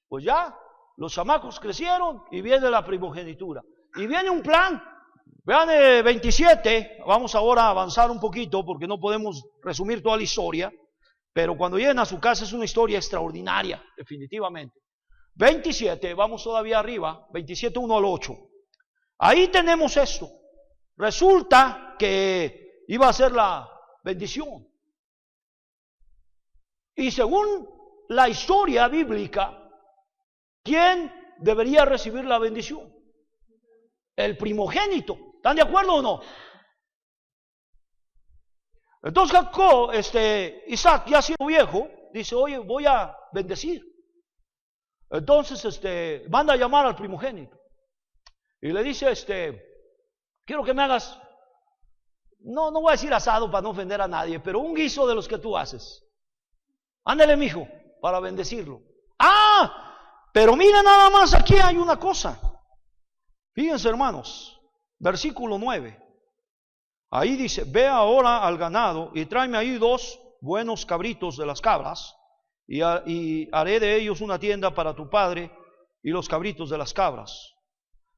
Pues ya, los chamacos crecieron y viene la primogenitura. Y viene un plan. Vean 27, vamos ahora a avanzar un poquito porque no podemos resumir toda la historia, pero cuando lleguen a su casa es una historia extraordinaria, definitivamente. 27, vamos todavía arriba, 27, 1 al 8. Ahí tenemos esto. Resulta que iba a ser la bendición. Y según la historia bíblica, ¿quién debería recibir la bendición? El primogénito. ¿Están de acuerdo o no? Entonces Jacob, Isaac, ya siendo viejo, dice: oye, voy a bendecir. Entonces manda a llamar al primogénito. Y le dice: quiero que me hagas, no voy a decir asado para no ofender a nadie, pero un guiso de los que tú haces. Ándale, mijo, para bendecirlo. Pero mira, nada más, aquí hay una cosa. Fíjense, hermanos, versículo 9. Ahí dice: ve ahora al ganado y tráeme ahí 2 buenos cabritos de las cabras, y haré de ellos una tienda para tu padre y los cabritos de las cabras.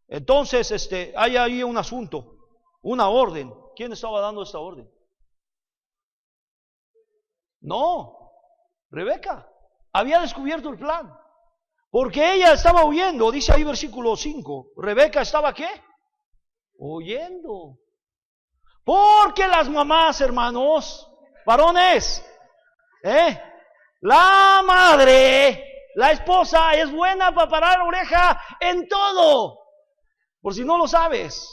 Entonces, hay ahí un asunto, una orden. ¿Quién estaba dando esta orden? No, Rebeca. Había descubierto el plan. Porque ella estaba oyendo, dice ahí versículo 5. Rebeca estaba, ¿qué? Oyendo. Porque las mamás, hermanos, varones, la madre, la esposa es buena para parar oreja en todo. Por si no lo sabes.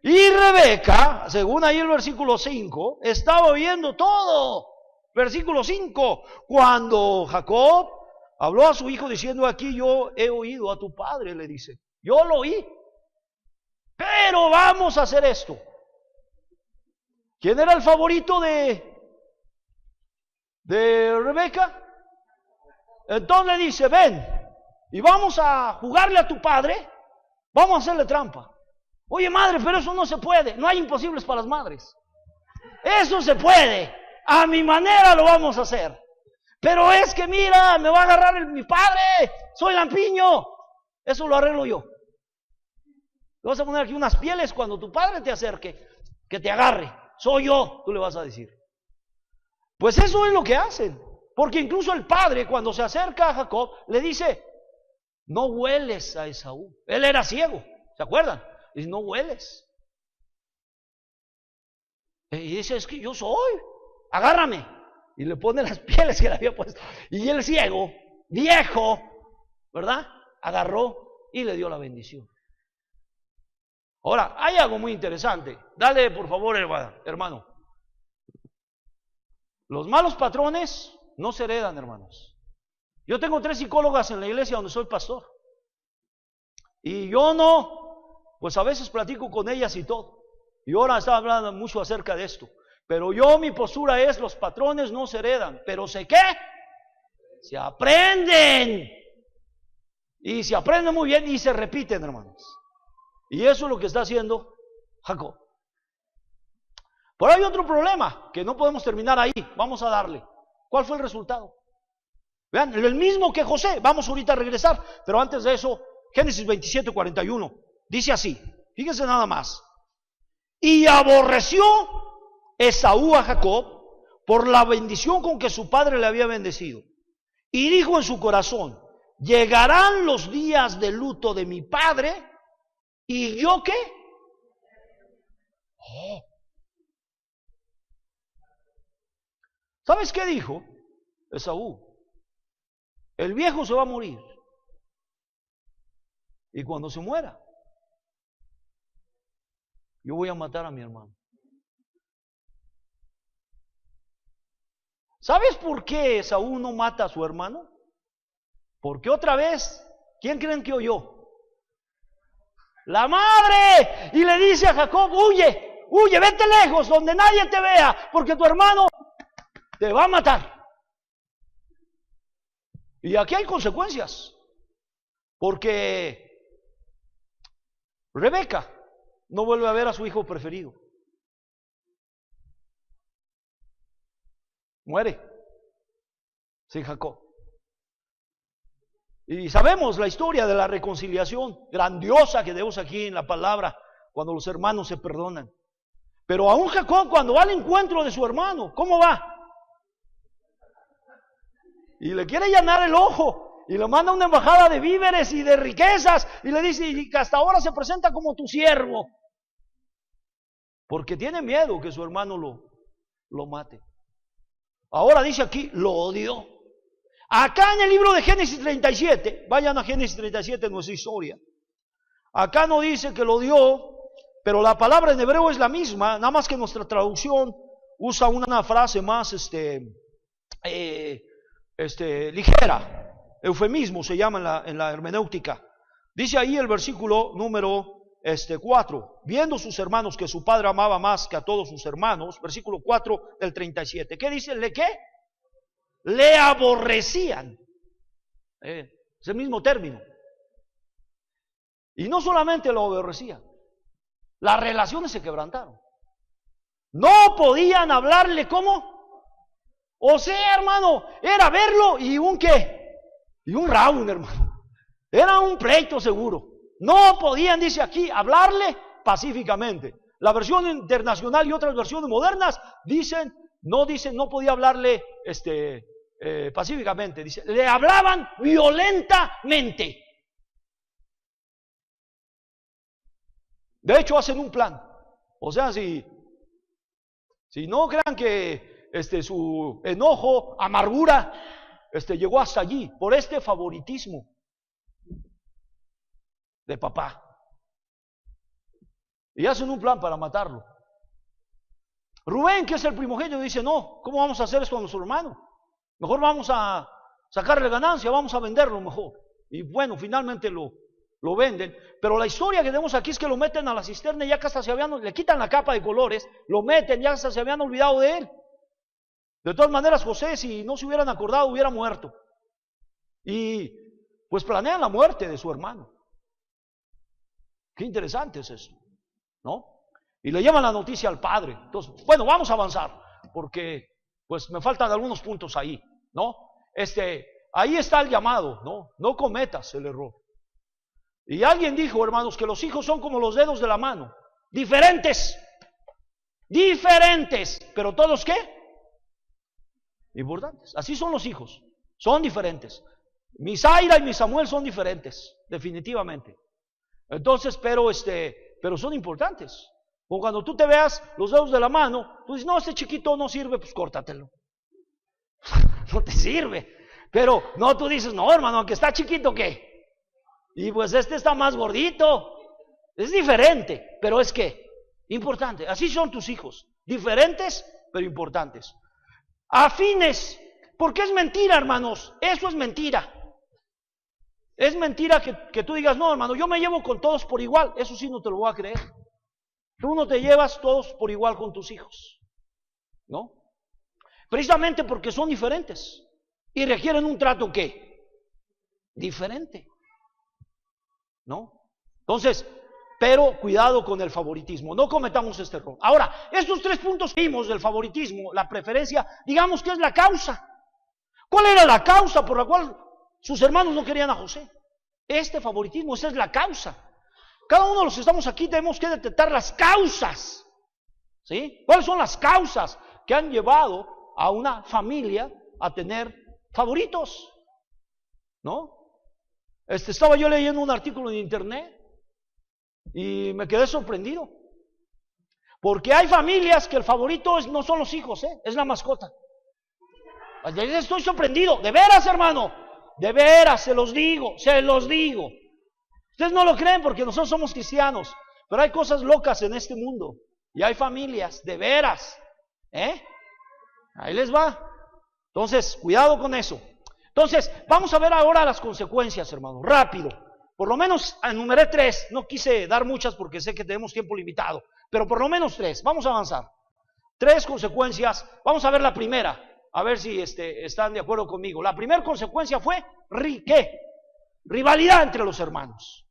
Y Rebeca, según ahí el versículo 5, estaba oyendo todo. Versículo 5, cuando Jacob habló a su hijo diciendo: aquí yo he oído a tu padre, le dice. Yo lo oí. Pero vamos a hacer esto. ¿Quién era el favorito de Rebeca? Entonces le dice: ven y vamos a jugarle a tu padre. Vamos a hacerle trampa. Oye, madre, pero eso no se puede. No hay imposibles para las madres. Eso se puede. A mi manera lo vamos a hacer. Pero es que mira, me va a agarrar mi padre. Soy lampiño. Eso lo arreglo yo. Le vas a poner aquí unas pieles cuando tu padre te acerque, que te agarre. Soy yo, tú le vas a decir. Pues eso es lo que hacen. Porque incluso el padre, cuando se acerca a Jacob, le dice: no hueles a Esaú. Él era ciego, ¿se acuerdan? Dice: no hueles. Y dice: es que yo soy. Agárrame. Y le pone las pieles que le había puesto. Y el ciego, viejo, ¿verdad? Agarró y le dio la bendición. Ahora, hay algo muy interesante. Dale, por favor, hermano. Los malos patrones no se heredan, hermanos. Yo tengo 3 psicólogas en la iglesia donde soy pastor. Y yo pues a veces platico con ellas y todo. Y ahora estaba hablando mucho acerca de esto. Pero mi postura es: los patrones no se heredan. ¿Pero qué? Se aprenden. Y se aprenden muy bien y se repiten, hermanos. Y eso es lo que está haciendo Jacob. Pero hay otro problema que no podemos terminar ahí. Vamos a darle. ¿Cuál fue el resultado? Vean, el mismo que José. Vamos ahorita a regresar. Pero antes de eso, Génesis 27, 41. Dice así. Fíjense nada más. Y aborreció Esaú a Jacob por la bendición con que su padre le había bendecido. Y dijo en su corazón: llegarán los días de luto de mi padre, ¿y yo qué? Oh. ¿Sabes qué dijo Esaú? El viejo se va a morir. Y cuando se muera, yo voy a matar a mi hermano. ¿Sabes por qué Esaú no mata a su hermano? Porque otra vez, ¿quién creen que oyó? La madre. Y le dice a Jacob: huye, huye, vete lejos, donde nadie te vea, porque tu hermano te va a matar. Y aquí hay consecuencias, porque Rebeca no vuelve a ver a su hijo preferido. Muere sin Jacob. Y sabemos la historia de la reconciliación grandiosa que vemos aquí en la palabra, cuando los hermanos se perdonan. Pero aún Jacob, cuando va al encuentro de su hermano, ¿cómo va? Y le quiere llenar el ojo, y le manda una embajada de víveres y de riquezas, y le dice: y que hasta ahora se presenta como tu siervo, porque tiene miedo que su hermano lo mate. Ahora dice aquí, lo odió. Acá en el libro de Génesis 37, vayan a Génesis 37, nuestra historia. Acá no dice que lo odió, pero la palabra en hebreo es la misma, nada más que nuestra traducción usa una frase más ligera, eufemismo se llama en la hermenéutica. Dice ahí el versículo número 4, viendo sus hermanos que su padre amaba más que a todos sus hermanos, versículo 4 del 37. ¿Qué dice? ¿Le qué? Le aborrecían. Es el mismo término. Y no solamente lo aborrecían, las relaciones se quebrantaron. No podían hablarle ¿cómo? O sea, hermano, era verlo y un qué, y un round, hermano. Era un pleito seguro. No podían, dice aquí, hablarle pacíficamente. La versión internacional y otras versiones modernas no podía hablarle pacíficamente. Dice, le hablaban violentamente. De hecho, hacen un plan. O sea, si no crean que su enojo, amargura, llegó hasta allí, por este favoritismo de papá. Y hacen un plan para matarlo. Rubén, que es el primogénito, dice: no, ¿cómo vamos a hacer esto a nuestro hermano? Mejor vamos a sacarle ganancia, vamos a venderlo mejor. Y bueno, finalmente lo venden. Pero la historia que tenemos aquí es que lo meten a la cisterna y ya que hasta le quitan la capa de colores, lo meten, ya hasta se habían olvidado de él. De todas maneras, José, si no se hubieran acordado, hubiera muerto. Y pues planean la muerte de su hermano. Qué interesante es eso, ¿no? Y le llevan la noticia al padre. Entonces, bueno, vamos a avanzar, porque pues me faltan algunos puntos ahí, ¿no? Ahí está el llamado, ¿no? No cometas el error. Y alguien dijo, hermanos, que los hijos son como los dedos de la mano, diferentes, pero todos ¿qué? Importantes. Así son los hijos, son diferentes. Mi Zaira y mi Samuel son diferentes, definitivamente. Entonces, pero son importantes. O cuando tú te veas los dedos de la mano, tú dices: no, este chiquito no sirve, pues córtatelo. No te sirve. Pero no, tú dices: no, hermano, aunque está chiquito, ¿qué? Y pues está más gordito. Es diferente, pero es que importante. Así son tus hijos, diferentes, pero importantes. Afines, porque es mentira, hermanos. Eso es mentira. Es mentira que tú digas: no, hermano, yo me llevo con todos por igual. Eso sí no te lo voy a creer. Tú no te llevas todos por igual con tus hijos, ¿no? Precisamente porque son diferentes y requieren un trato ¿qué? Diferente, ¿no? Entonces, pero cuidado con el favoritismo, no cometamos este error. Ahora, estos 3 puntos que vimos del favoritismo, la preferencia, digamos que es la causa. ¿Cuál era la causa por la cual sus hermanos no querían a José? Este favoritismo, esa es la causa. Cada uno de los que estamos aquí tenemos que detectar las causas. ¿Sí? ¿Cuáles son las causas que han llevado a una familia a tener favoritos? ¿No? Estaba yo leyendo un artículo en internet y me quedé sorprendido. Porque hay familias que el favorito no son los hijos, es la mascota. Estoy sorprendido, de veras, hermano, de veras, se los digo. Ustedes no lo creen porque nosotros somos cristianos, pero hay cosas locas en este mundo y hay familias, de veras, ahí les va. Entonces, cuidado con eso. Entonces, vamos a ver ahora las consecuencias, hermano, rápido. Por lo menos enumeré 3, no quise dar muchas porque sé que tenemos tiempo limitado, pero por lo menos 3, vamos a avanzar. 3 consecuencias, vamos a ver la primera, a ver si están de acuerdo conmigo. La primera consecuencia fue, ¿qué? Rivalidad entre los hermanos.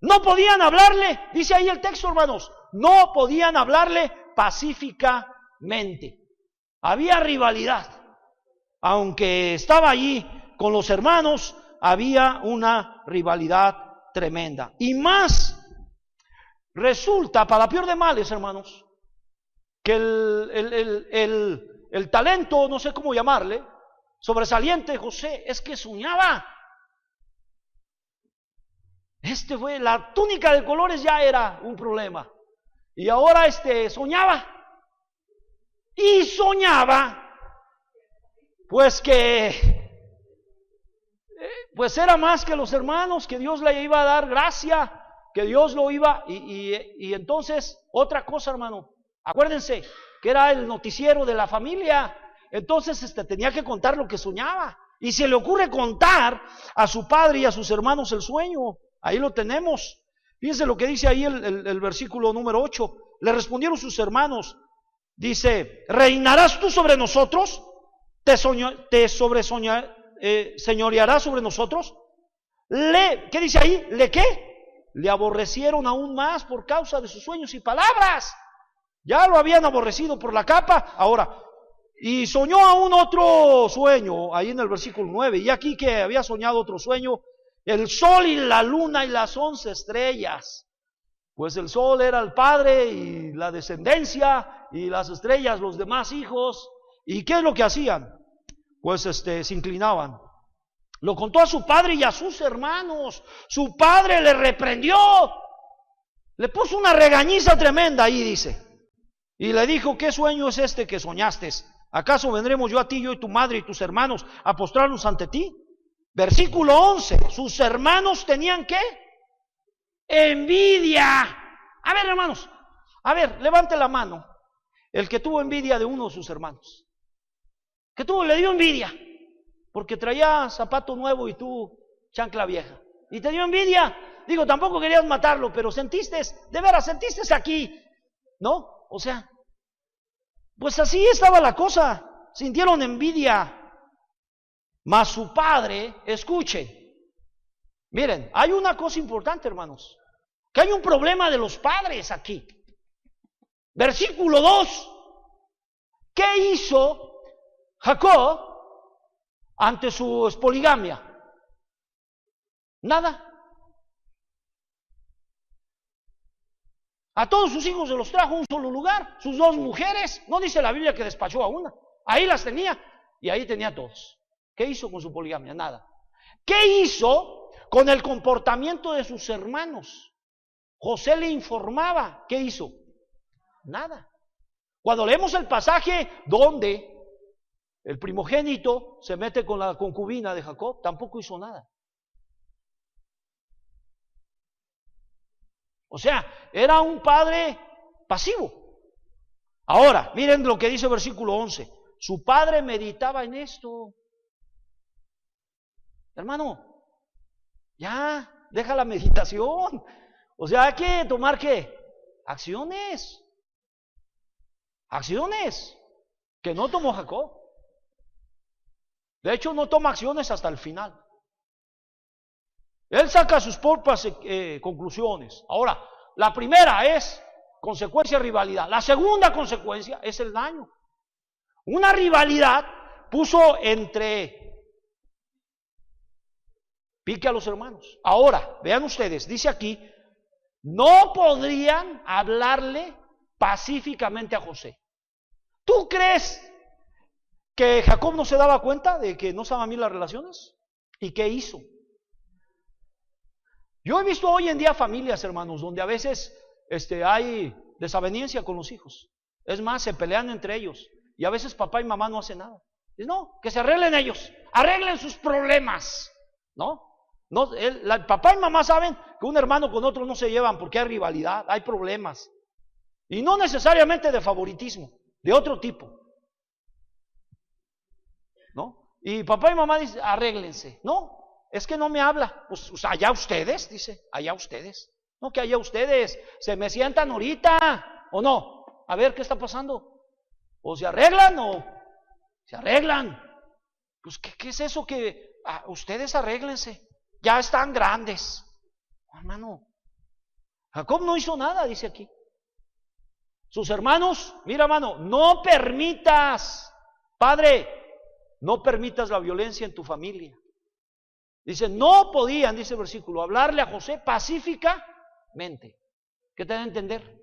No podían hablarle, dice ahí el texto, hermanos, no podían hablarle pacíficamente. Había rivalidad. Aunque estaba allí con los hermanos, había una rivalidad tremenda. Y más, resulta, para peor de males, hermanos, que el talento, no sé cómo llamarle, sobresaliente de José, es que soñaba. La túnica de colores ya era un problema. Y ahora soñaba. Y soñaba, pues era más que los hermanos, que Dios le iba a dar gracia, que Dios lo iba, y entonces, otra cosa, hermano, acuérdense, que era el noticiero de la familia, entonces tenía que contar lo que soñaba, y se le ocurre contar a su padre y a sus hermanos el sueño, ahí lo tenemos. Fíjense lo que dice ahí el versículo número 8, le respondieron sus hermanos, dice, ¿reinarás tú sobre nosotros? ¿Te señoreará sobre nosotros? ¿Qué dice ahí? ¿Le qué? Le aborrecieron aún más por causa de sus sueños y palabras. Ya lo habían aborrecido por la capa. Ahora, y soñó aún otro sueño, ahí en el versículo 9. Y aquí que había soñado otro sueño, el sol y la luna y las 11 estrellas. Pues el sol era el padre y la descendencia, y las estrellas los demás hijos. ¿Y qué es lo que hacían? Pues se inclinaban. Lo contó a su padre y a sus hermanos. Su padre le reprendió. Le puso una regañiza tremenda ahí, dice. Y le dijo, ¿qué sueño es este que soñaste? ¿Acaso vendremos yo a ti, yo y tu madre y tus hermanos, a postrarnos ante ti? Versículo 11. Sus hermanos tenían ¿qué? Envidia. A ver, hermanos. A ver, levante la mano. El que tuvo envidia de uno de sus hermanos. Le dio envidia, porque traía zapato nuevo y tú chancla vieja. Y te dio envidia. Digo, tampoco querías matarlo, pero sentiste aquí, ¿no? O sea, pues así estaba la cosa. Sintieron envidia. Mas su padre, escuchen. Miren, hay una cosa importante, hermanos. Que hay un problema de los padres aquí. Versículo 2. ¿Qué hizo Jacob ante su poligamia? Nada. A todos sus hijos se los trajo a un solo lugar. Sus 2 mujeres, no dice la Biblia que despachó a una. Ahí las tenía y ahí tenía a todos. ¿Qué hizo con su poligamia? Nada. ¿Qué hizo con el comportamiento de sus hermanos? José le informaba. ¿Qué hizo? Nada. Cuando leemos el pasaje donde el primogénito se mete con la concubina de Jacob, tampoco hizo nada. O sea, era un padre pasivo. Ahora, miren lo que dice el versículo 11. Su padre meditaba en esto. Hermano, ya, deja la meditación. O sea, hay que tomar ¿qué? Acciones. Acciones que no tomó Jacob. De hecho, no toma acciones hasta el final. Él saca sus propias conclusiones. Ahora, la primera es consecuencia de rivalidad. La segunda consecuencia es el daño. Una rivalidad puso pique a los hermanos. Ahora, vean ustedes, dice aquí, no podrían hablarle pacíficamente a José. ¿Tú crees que Jacob no se daba cuenta de que no estaban bien las relaciones? ¿Y qué hizo? Yo he visto hoy en día familias, hermanos, donde a veces hay desaveniencia con los hijos. Es más, se pelean entre ellos. Y a veces papá y mamá no hacen nada. Dice, no, que se arreglen ellos, arreglen sus problemas. Papá y mamá saben que un hermano con otro no se llevan porque hay rivalidad, hay problemas. Y no necesariamente de favoritismo, de otro tipo. ¿No? Y papá y mamá dicen, arréglense. No, es que no me habla. Pues allá ustedes, dice, allá ustedes. No, que allá ustedes, se me sientan ahorita, ¿o no? A ver, ¿qué está pasando? O se arreglan o se arreglan. Pues, ¿qué es eso que ustedes arréglense? Ya están grandes. Hermano, Jacob no hizo nada, dice aquí. Sus hermanos, mira, hermano, no permitas, padre, no permitas la violencia en tu familia. Dice, no podían, dice el versículo, hablarle a José pacíficamente. ¿Qué te da a entender?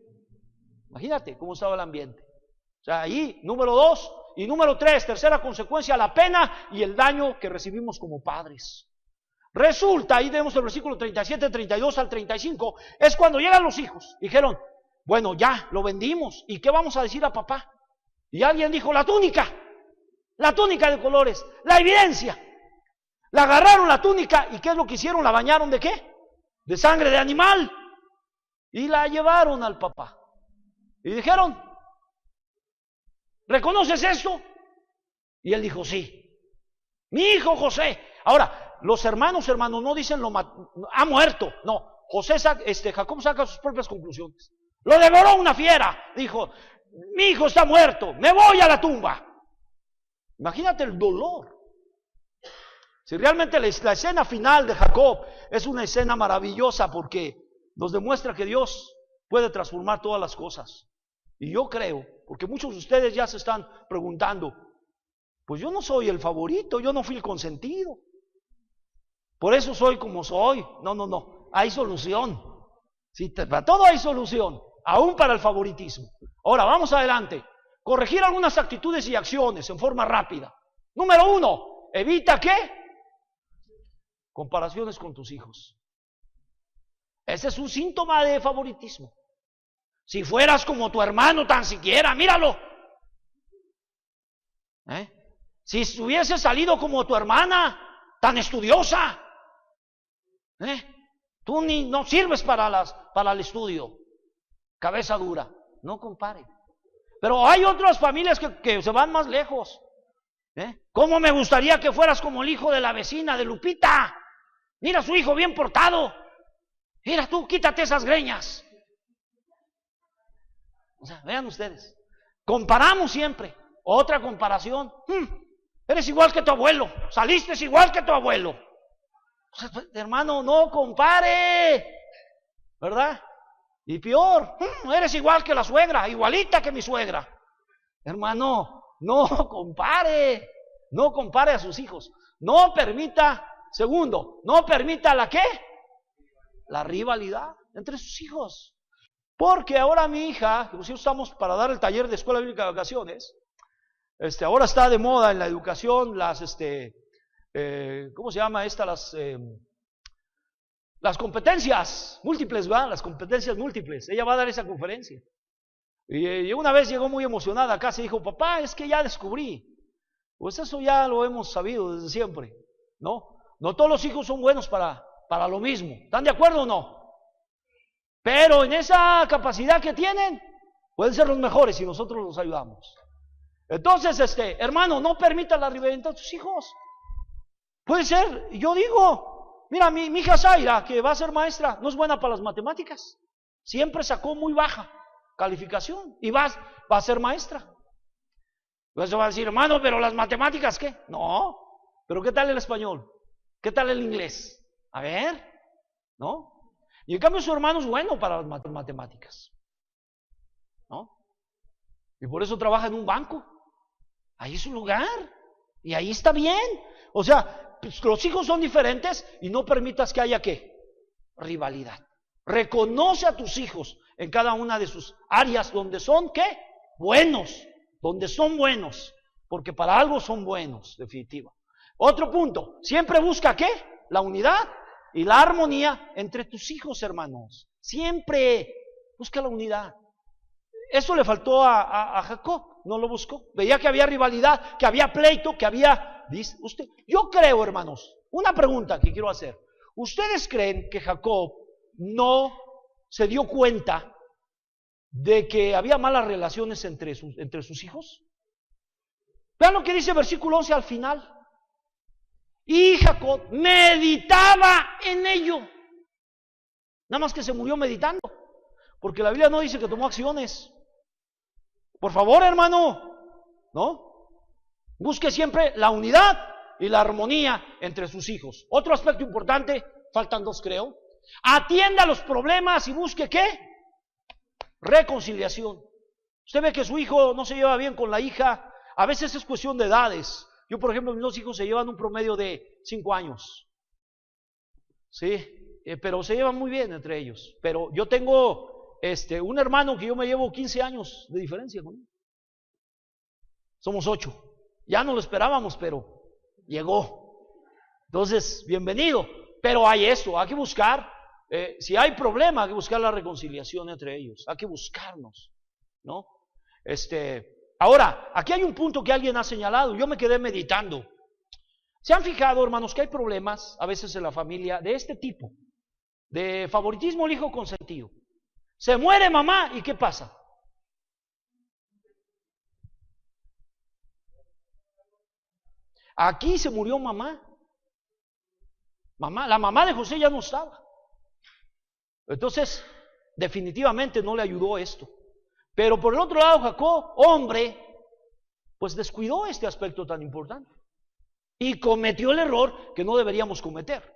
Imagínate cómo estaba el ambiente. O sea, ahí, número 2, y número 3, tercera consecuencia, la pena y el daño que recibimos como padres. Resulta, ahí vemos el versículo 37, 32 al 35, es cuando llegan los hijos. Dijeron, bueno, ya, lo vendimos, ¿y qué vamos a decir a papá? Y alguien dijo, la túnica de colores, la evidencia. La agarraron la túnica, ¿y qué es lo que hicieron? ¿La bañaron de qué? De sangre de animal. Y la llevaron al papá. Y dijeron, ¿reconoces esto? Y él dijo, sí. Mi hijo José. Ahora, los hermanos, no dicen ha muerto. No, Jacob saca sus propias conclusiones. Lo devoró una fiera. Dijo, mi hijo está muerto, me voy a la tumba. Imagínate el dolor. Si realmente la escena final de Jacob es una escena maravillosa porque nos demuestra que Dios puede transformar todas las cosas. Y yo creo, porque muchos de ustedes ya se están preguntando, pues yo no soy el favorito, yo no fui el consentido. Por eso soy como soy. No, hay solución. Sí, para todo hay solución, aún para el favoritismo. Ahora, vamos adelante. Corregir algunas actitudes y acciones en forma rápida. Número 1, evita ¿qué? Comparaciones con tus hijos. Ese es un síntoma de favoritismo. Si fueras como tu hermano tan siquiera, míralo. Si hubiese salido como tu hermana, tan estudiosa, tú no sirves para el estudio. Cabeza dura. No compare. Pero hay otras familias que se van más lejos. ¿Cómo me gustaría que fueras como el hijo de la vecina, de Lupita? Mira a su hijo bien portado. Mira tú, quítate esas greñas. O sea, vean ustedes. Comparamos siempre. Otra comparación. Eres igual que tu abuelo. Saliste igual que tu abuelo. O sea, hermano, no compare. ¿Verdad? Y peor, eres igual que la suegra, igualita que mi suegra. Hermano, no compare. No compare a sus hijos. No permita, segundo, no permita la ¿qué? La rivalidad entre sus hijos. Porque ahora mi hija, inclusive estamos para dar el taller de Escuela Bíblica de Vacaciones, ahora está de moda en la educación ¿cómo se llama esta? Las competencias múltiples, ¿va? Las competencias múltiples. Ella va a dar esa conferencia. Y una vez llegó muy emocionada acá, se dijo, papá, es que ya descubrí. Pues eso ya lo hemos sabido desde siempre, ¿no? No todos los hijos son buenos para lo mismo. ¿Están de acuerdo o no? Pero en esa capacidad que tienen, pueden ser los mejores si nosotros los ayudamos. Entonces, hermano, no permita la rivalidad entre tus hijos. Puede ser, yo digo, mira, mi hija Zaira, que va a ser maestra, no es buena para las matemáticas. Siempre sacó muy baja calificación y va a ser maestra. Entonces va a decir, hermano, pero las matemáticas, ¿qué? No, pero ¿qué tal el español? ¿Qué tal el inglés? A ver, ¿no? Y en cambio su hermano es bueno para las matemáticas, ¿no? Y por eso trabaja en un banco. Ahí es su lugar. Y ahí está bien. O sea, pues los hijos son diferentes y no permitas que haya ¿qué? Rivalidad. Reconoce a tus hijos en cada una de sus áreas donde son, ¿qué? Buenos, donde son buenos, porque para algo son buenos, definitiva. Otro punto, siempre busca, ¿qué? La unidad y la armonía entre tus hijos, hermanos. Siempre busca la unidad. Eso le faltó a Jacob, no lo buscó. Veía que había rivalidad, que había pleito, que había... Dice usted, yo creo, hermanos, una pregunta que quiero hacer. ¿Ustedes creen que Jacob no se dio cuenta de que había malas relaciones entre sus hijos? Vean lo que dice el versículo 11 al final. Y Jacob meditaba en ello. Nada más que se murió meditando, porque la Biblia no dice que tomó acciones. Por favor, hermano, ¿no? Busque siempre la unidad y la armonía entre sus hijos. Otro aspecto importante, faltan dos creo. Atienda los problemas y busque ¿qué? Reconciliación. Usted ve que su hijo no se lleva bien con la hija, a veces es cuestión de edades. Yo, por ejemplo, mis dos hijos se llevan un promedio de 5 años. Sí, pero se llevan muy bien entre ellos. Pero yo tengo un hermano que yo me llevo 15 años de diferencia con él. Somos 8. Ya no lo esperábamos, pero llegó. Entonces, bienvenido. Pero hay esto, hay que buscar, si hay problema, hay que buscar la reconciliación entre ellos. Hay que buscarnos, ¿no? Ahora, aquí hay un punto que alguien ha señalado. Yo me quedé meditando. ¿Se han fijado, hermanos, que hay problemas a veces en la familia de este tipo? De favoritismo al hijo consentido. Se muere mamá y ¿qué pasa? Aquí se murió mamá. La mamá de José ya no estaba. Entonces, definitivamente no le ayudó esto. Pero por el otro lado, Jacob, hombre, pues descuidó este aspecto tan importante. Y cometió el error que no deberíamos cometer.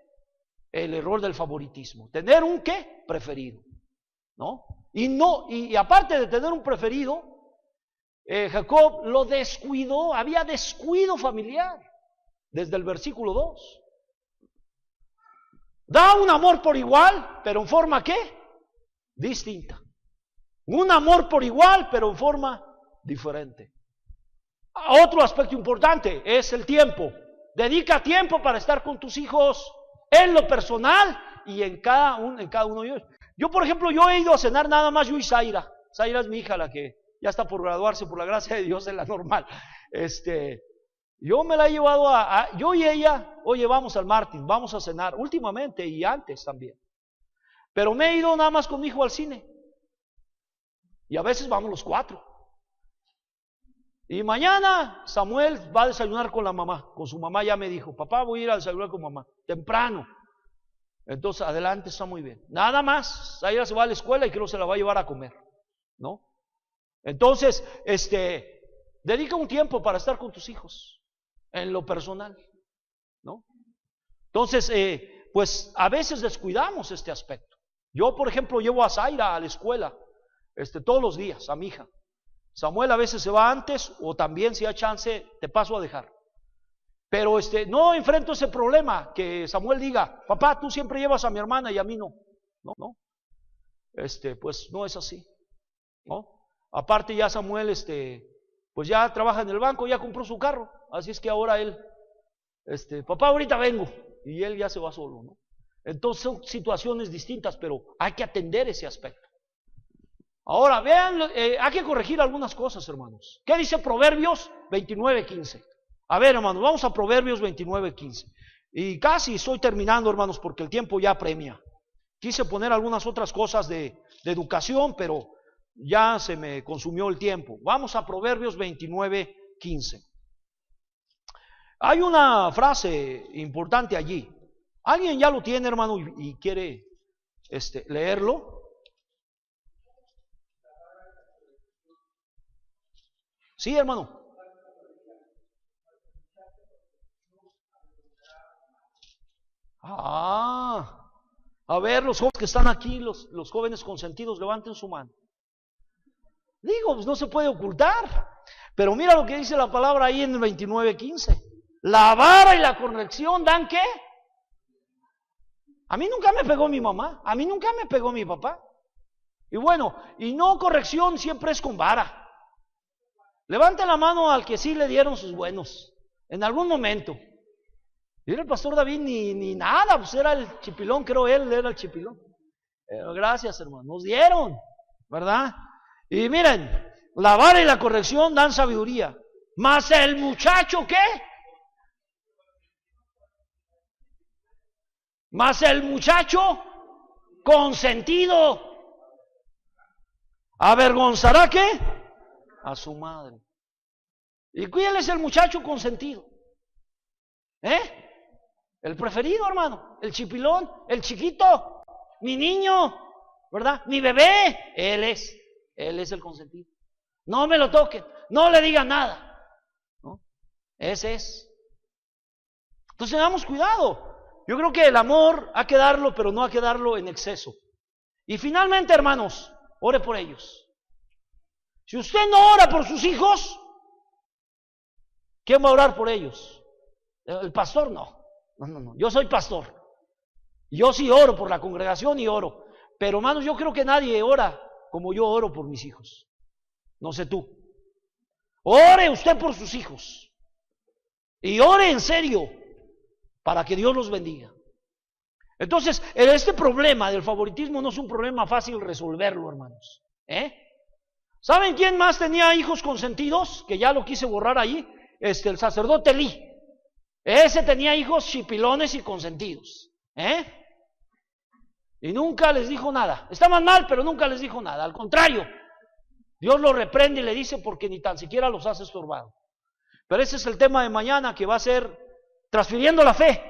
El error del favoritismo. Tener un ¿qué? Preferido. ¿No? Y aparte de tener un preferido, Jacob lo descuidó, había descuido familiar, desde el versículo 2. Da un amor por igual, pero en forma ¿qué? Distinta. Un amor por igual, pero en forma diferente. Otro aspecto importante es el tiempo. Dedica tiempo para estar con tus hijos en lo personal y en cada uno de ellos. Yo, por ejemplo, yo he ido a cenar nada más yo y Zaira. Zaira es mi hija, la que ya está por graduarse, por la gracia de Dios, en la normal. Yo me la he llevado yo y ella, oye, vamos al Martín, vamos a cenar, últimamente y antes también. Pero me he ido nada más con mi hijo al cine. Y a veces vamos los 4. Y mañana Samuel va a desayunar con la mamá, con su mamá ya me dijo, papá, voy a ir a desayunar con mamá, temprano. Entonces, adelante, está muy bien. Nada más, Zaira se va a la escuela y creo que se la va a llevar a comer, ¿no? Entonces, dedica un tiempo para estar con tus hijos, en lo personal, ¿no? Entonces, pues a veces descuidamos este aspecto. Yo, por ejemplo, llevo a Zaira a la escuela, todos los días, a mi hija. Samuel a veces se va antes, o también si hay chance, te paso a dejar. Pero no enfrento ese problema, que Samuel diga, papá, tú siempre llevas a mi hermana y a mí no. No. Pues no es así, ¿no? Aparte ya Samuel, pues ya trabaja en el banco, ya compró su carro. Así es que ahora él, papá, ahorita vengo. Y él ya se va solo, ¿no? Entonces son situaciones distintas, pero hay que atender ese aspecto. Ahora, vean, hay que corregir algunas cosas, hermanos. ¿Qué dice Proverbios 29:15? A ver, hermanos, vamos a Proverbios 29:15. Y casi estoy terminando, hermanos, porque el tiempo ya apremia. Quise poner algunas otras cosas de educación, pero ya se me consumió el tiempo. Vamos a Proverbios 29:15. Hay una frase importante allí. ¿Alguien ya lo tiene, hermano, y quiere leerlo? Sí, hermano. A ver, los jóvenes que están aquí, los jóvenes consentidos, levanten su mano. Digo, pues no se puede ocultar. Pero mira lo que dice la palabra ahí en el 29:15. La vara y la corrección dan ¿qué? A mí nunca me pegó mi mamá, a mí nunca me pegó mi papá. Y bueno, y no corrección siempre es con vara. Levante la mano al que sí le dieron sus buenos, en algún momento. Y el pastor David ni nada, pues era el chipilón, creo él era el chipilón. Pero gracias, hermano, nos dieron, ¿verdad? Y miren, la vara y la corrección dan sabiduría. Mas el muchacho, ¿qué? Mas el muchacho consentido avergonzará, ¿qué? A su madre. ¿Y quién es el muchacho consentido? El preferido, hermano, el chipilón, el chiquito, mi niño, ¿verdad? Mi bebé, él es el consentido. No me lo toquen, no le digan nada, ¿no? Ese es. Entonces tengamos cuidado. Yo creo que el amor hay que darlo, pero no hay que darlo en exceso. Y finalmente, hermanos, ore por ellos. Si usted no ora por sus hijos, ¿quién va a orar por ellos? El pastor no. No. Yo soy pastor. Yo sí oro por la congregación y oro. Pero hermanos, yo creo que nadie ora como yo oro por mis hijos. No sé tú. Ore usted por sus hijos. Y ore en serio para que Dios los bendiga. Entonces, este problema del favoritismo no es un problema fácil resolverlo, hermanos. ¿Saben quién más tenía hijos consentidos? Que ya lo quise borrar ahí. El sacerdote Elí. Ese tenía hijos chipilones y consentidos. Y nunca les dijo nada. Estaban mal, pero nunca les dijo nada. Al contrario, Dios los reprende y le dice porque ni tan siquiera los hace estorbar. Pero ese es el tema de mañana, que va a ser transfiriendo la fe.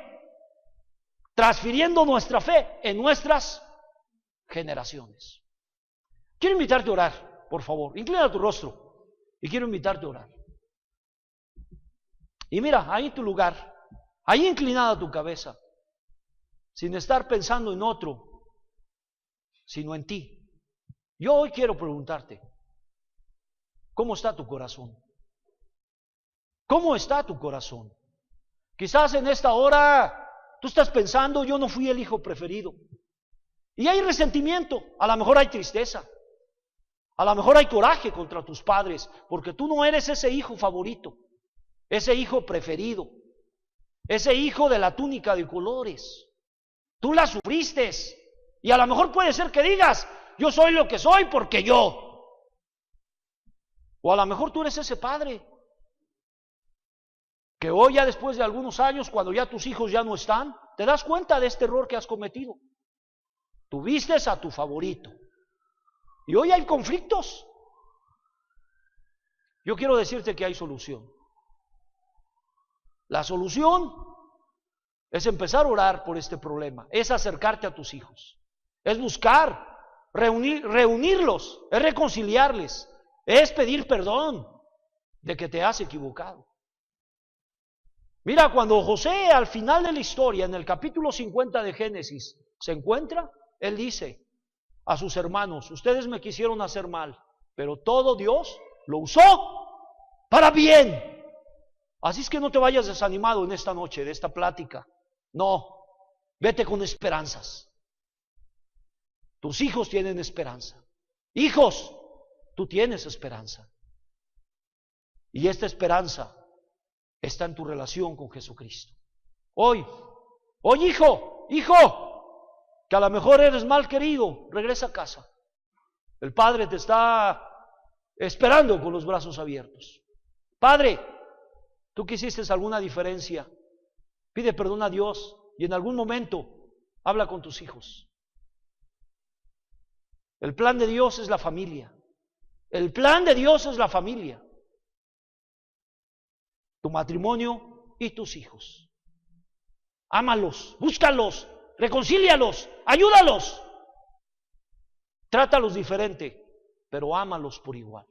Transfiriendo nuestra fe en nuestras generaciones. Quiero invitarte a orar, por favor. Inclina tu rostro y quiero invitarte a orar. Y mira, ahí en tu lugar, ahí inclinada tu cabeza, sin estar pensando en otro, sino en ti. Yo hoy quiero preguntarte, ¿cómo está tu corazón? ¿Cómo está tu corazón? Quizás en esta hora tú estás pensando, yo no fui el hijo preferido. Y hay resentimiento, a lo mejor hay tristeza, a lo mejor hay coraje contra tus padres, porque tú no eres ese hijo favorito, ese hijo preferido, ese hijo de la túnica de colores. Tú la sufriste. Y a lo mejor puede ser que digas, yo soy lo que soy porque yo. O a lo mejor tú eres ese padre que hoy, ya después de algunos años, cuando ya tus hijos ya no están, te das cuenta de este error que has cometido. Tuviste a tu favorito. Y hoy hay conflictos. Yo quiero decirte que hay solución. La solución es empezar a orar por este problema, es acercarte a tus hijos, es buscar, reunirlos, es reconciliarles, es pedir perdón de que te has equivocado. Mira, cuando José al final de la historia, en el capítulo 50 de Génesis, se encuentra, él dice a sus hermanos, ustedes me quisieron hacer mal, pero todo Dios lo usó para bien. Así es que no te vayas desanimado en esta noche de esta plática. No, vete con esperanzas. Tus hijos tienen esperanza. Hijos, tú tienes esperanza. Y esta esperanza está en tu relación con Jesucristo. Hoy hijo, que a lo mejor eres mal querido, regresa a casa. El Padre te está esperando con los brazos abiertos. Padre, tú que hiciste alguna diferencia, pide perdón a Dios y en algún momento habla con tus hijos. El plan de Dios es la familia. El plan de Dios es la familia. Tu matrimonio y tus hijos. Ámalos, búscalos, reconcílialos, ayúdalos. Trátalos diferente, pero ámalos por igual.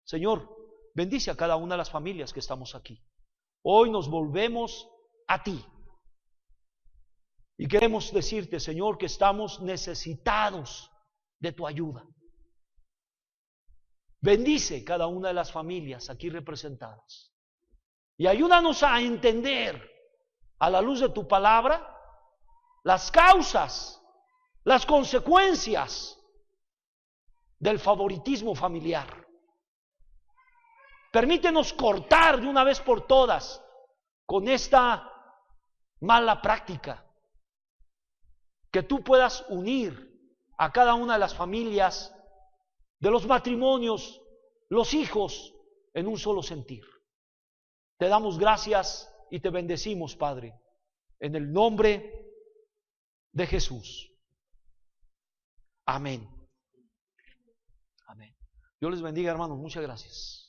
Señor, bendice a cada una de las familias que estamos aquí. Hoy nos volvemos a ti. Y queremos decirte, Señor, que estamos necesitados de tu ayuda. Bendice cada una de las familias aquí representadas. Y ayúdanos a entender, a la luz de tu palabra, las causas, las consecuencias del favoritismo familiar. Permítenos cortar de una vez por todas con esta mala práctica. Que tú puedas unir a cada una de las familias, de los matrimonios, los hijos, en un solo sentir. Te damos gracias y te bendecimos, Padre, en el nombre de Jesús. Amén. Amén. Dios les bendiga, hermanos. Muchas gracias.